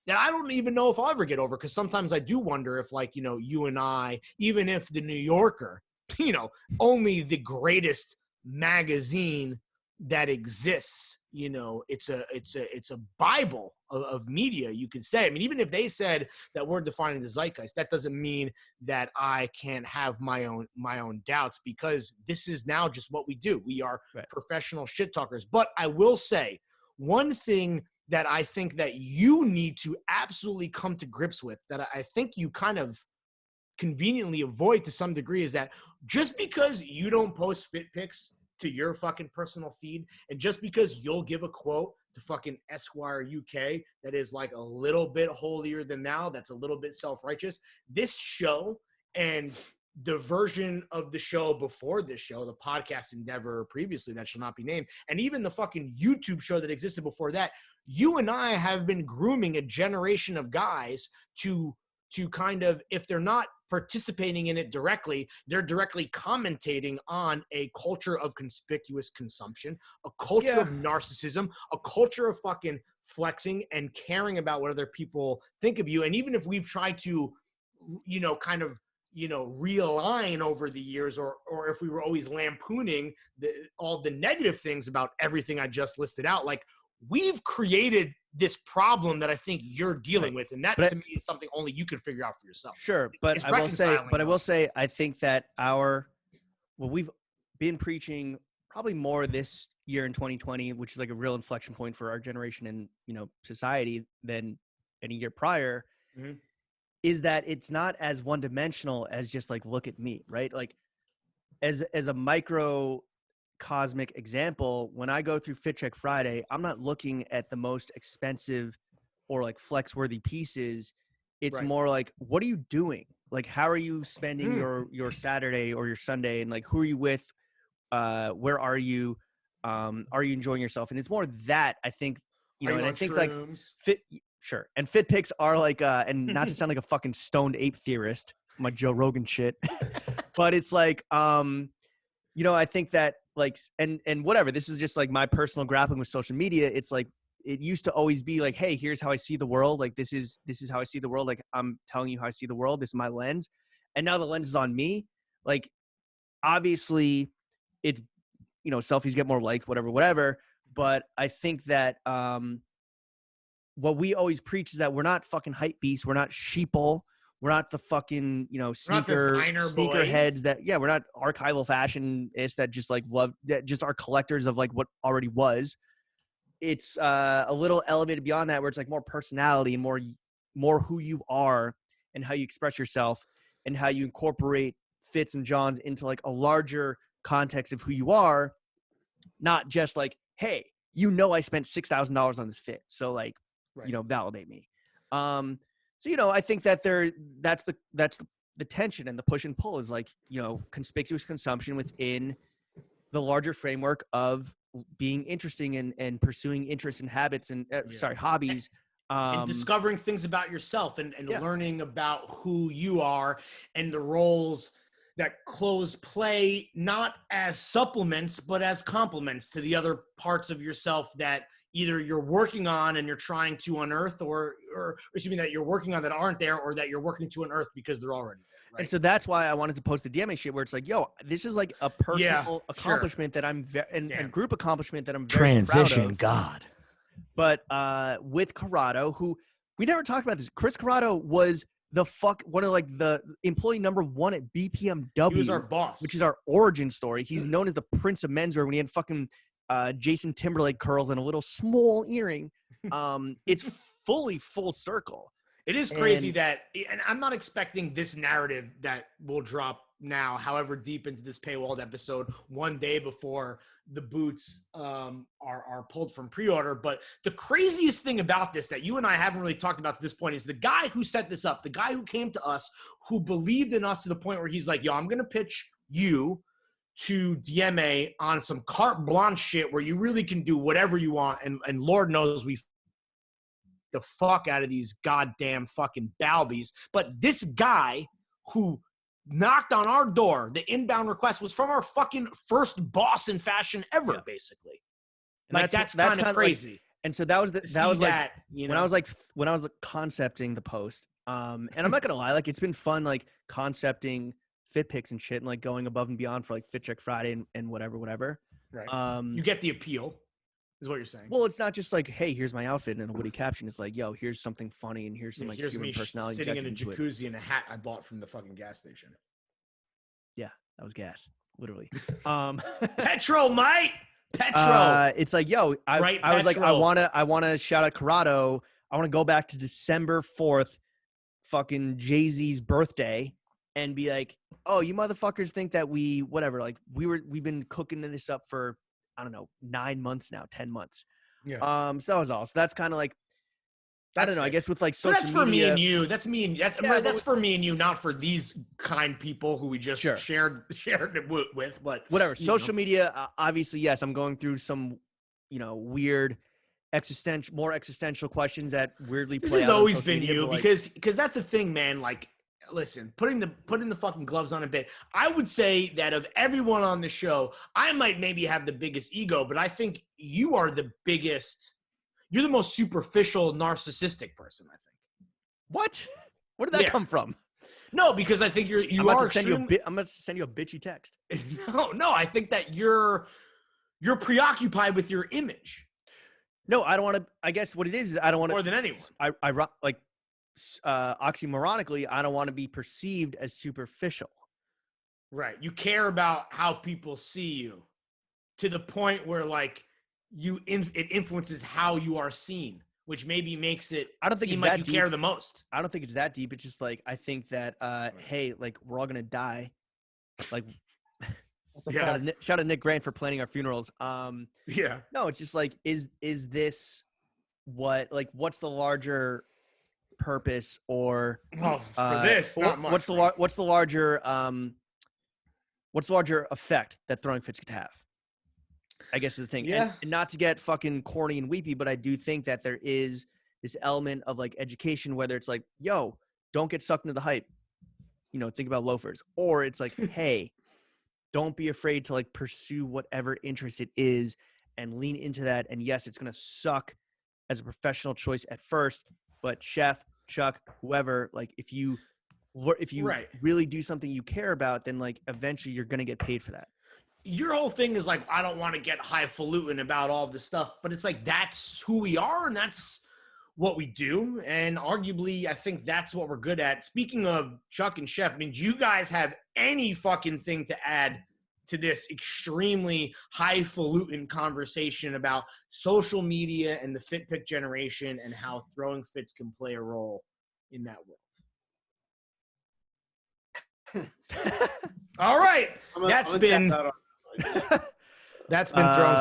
don't even know if I'll ever get over, because sometimes I do wonder if, like, you know, you and I, even if the New Yorker, you know, only the greatest magazine that exists, you know, it's a Bible of media, you could say. I mean, even if they said that we're defining the zeitgeist, that doesn't mean that I can't have my own doubts, because this is now just what we do. We are professional shit talkers. But I will say one thing that I think that you need to absolutely come to grips with, that I think you kind of conveniently avoid to some degree, is that just because you don't post fit pics to your fucking personal feed, and just because you'll give a quote to fucking Esquire UK that is like a little bit holier than thou, that's a little bit self-righteous, this show and the version of the show before this show, the podcast endeavor previously that shall not be named, and even the fucking YouTube show that existed before that, you and I have been grooming a generation of guys to kind of, if they're not participating in it directly, they're directly commentating on a culture of conspicuous consumption, a culture of narcissism, a culture of fucking flexing and caring about what other people think of you. And even if we've tried to, you know, kind of, you know, realign over the years, or if we were always lampooning all the negative things about everything I just listed out, like, we've created this problem that I think you're dealing with, and that to me is something only you can figure out for yourself. Sure, but I will say, I think that we've been preaching probably more this year in 2020, which is like a real inflection point for our generation and, you know, society, than any year prior, is that it's not as one-dimensional as just like, look at me, right? Like, as a micro cosmic example, when I go through Fit Check Friday, I'm not looking at the most expensive or like flex worthy pieces. It's more like, what are you doing? Like, how are you spending your Saturday or your Sunday? And like, who are you with? Where are you? Are you enjoying yourself? And it's more that, I think, you know, and I think like and fit pics are like, and not to sound like a fucking stoned ape theorist, my Joe Rogan shit, but it's like, you know, I think that, like, and whatever, this is just like my personal grappling with social media. It's like, it used to always be like, hey, here's how I see the world. Like, this is how I see the world. Like, I'm telling you how I see the world. This is my lens. And now the lens is on me. Like, obviously it's, you know, selfies get more likes, whatever. But I think that, what we always preach is that we're not fucking hype beasts. We're not sheeple. We're not the fucking, you know, sneaker heads that, we're not archival fashionists that just like love, that just are collectors of like what already was. It's a little elevated beyond that, where it's like more personality and more who you are and how you express yourself and how you incorporate Fitz and Johns into like a larger context of who you are, not just like, hey, you know, I spent $6,000 on this fit, so like, you know, validate me. So, you know, I think that that's the tension and the push and pull is like, you know, conspicuous consumption within the larger framework of being interesting and pursuing interests and habits and hobbies. And discovering things about yourself and learning about who you are and the roles that clothes play, not as supplements, but as complements to the other parts of yourself that either you're working on and you're trying to unearth, or excuse me, that you're working on that aren't there, or that you're working to unearth because they're already there. Right? And so that's why I wanted to post the DMA shit, where it's like, yo, this is like a personal accomplishment that I'm and group accomplishment that I'm very proud of. God. But with Corrado, who we never talked about this, Chris Corrado was one of like the employee number one at BPMW. He was our boss, which is our origin story. He's known as the Prince of Menswear when he had fucking Jason Timberlake curls and a little small earring. It's fully full circle. It is crazy And- that, and I'm not expecting this narrative that will drop now, however deep into this paywalled episode, one day before the boots are pulled from pre-order. But the craziest thing about this that you and I haven't really talked about to this point is the guy who set this up, the guy who came to us, who believed in us to the point where he's like, yo, I'm going to pitch you to DMA on some carte blanche shit where you really can do whatever you want. And Lord knows we the fuck out of these goddamn fucking Balbies. But this guy who knocked on our door, the inbound request was from our fucking first boss in fashion ever, basically. And Like that's kind of crazy. Like, and so that was that, you know? when I was concepting the post. And I'm not gonna lie, like it's been fun, like concepting fit pics and shit, and like going above and beyond for like Fit Check Friday and whatever. Right. You get the appeal, is what you're saying. Well, it's not just like, hey, here's my outfit and a witty caption. It's like, yo, here's something funny and here's some like here's human me personality sitting in a injected into it. jacuzzi in a hat I bought from the fucking gas station. Yeah, that was gas, literally. Petrol, mate. Petrol. It's like, yo, I was like, I wanna shout out Corrado. I want to go back to December 4th, fucking Jay-Z's birthday, and be like, oh, you motherfuckers think that we've been cooking this up for, I don't know, 9 months now, 10 months. Yeah. So that was all. So that's kind of like, I don't know. I guess with like social that's for media, me and you. That's me and that's for me and you, not for these kind people who we just shared it with. But whatever. Social media, obviously, yes. I'm going through some, weird more existential questions that weirdly play. This has out on always social been media, you, but, like, because that's the thing, man. Like, listen, putting the fucking gloves on a bit. I would say that of everyone on the show, I might maybe have the biggest ego, but I think you are the biggest. You're the most superficial, narcissistic person, I think. What? Where did that come from? No, because I think I'm about to send you a bitchy text. No, I think that you're preoccupied with your image. No, I don't want to. I guess what it is I don't want to. More than anyone. I like oxymoronically, I don't want to be perceived as superficial. Right. You care about how people see you to the point where like it influences how you are seen, which maybe makes it seem like you care the most. I don't think it's that deep. It's just like, I think that, hey, like we're all going to die. Like, shout out Nick Grant for planning our funerals. No, it's just like, is this what's the larger purpose or for this? Not much, what's the larger effect that throwing fits could have? I guess is the thing. Yeah. And not to get fucking corny and weepy, but I do think that there is this element of like education, whether it's like, yo, don't get sucked into the hype. Think about loafers. Or it's like, hey, don't be afraid to like pursue whatever interest it is and lean into that. And yes, it's going to suck as a professional choice at first, but Chef, Chuck, whoever, like if you really do something you care about, then like eventually you're going to get paid for that. Your whole thing is like, I don't want to get highfalutin about all of this stuff, but it's like, that's who we are and that's what we do. And arguably, I think that's what we're good at. Speaking of Chuck and Chef, I mean, do you guys have any fucking thing to add to this extremely highfalutin conversation about social media and the fit pick generation and how throwing fits can play a role in that world? All right. That's been Throwing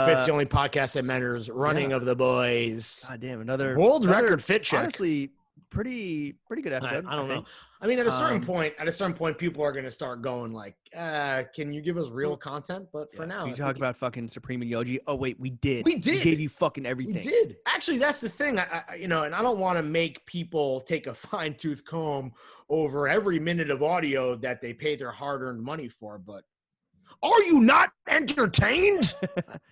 Fits, the only podcast that matters. Running of the boys. God damn, another world record fit check. Honestly, pretty good episode. I don't know. I mean, at a certain point, people are going to start going like, "Can you give us real content?" But for now, we talk about fucking Supreme and Yohji. Oh wait, we did. We gave you fucking everything. We did. Actually, that's the thing. And I don't want to make people take a fine tooth comb over every minute of audio that they pay their hard-earned money for, but. Are you not entertained?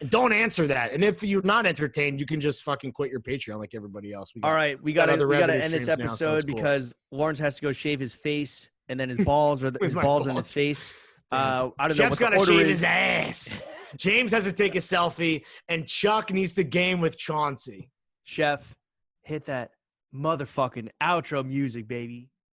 Don't answer that. And if you're not entertained, you can just fucking quit your Patreon like everybody else. All right, we got to end this episode because Lawrence has to go shave his face and then his balls or his balls on his face. I don't know. Jeff's got to shave his ass. James has to take a selfie, and Chuck needs to game with Chauncey. Chef, hit that motherfucking outro music, baby.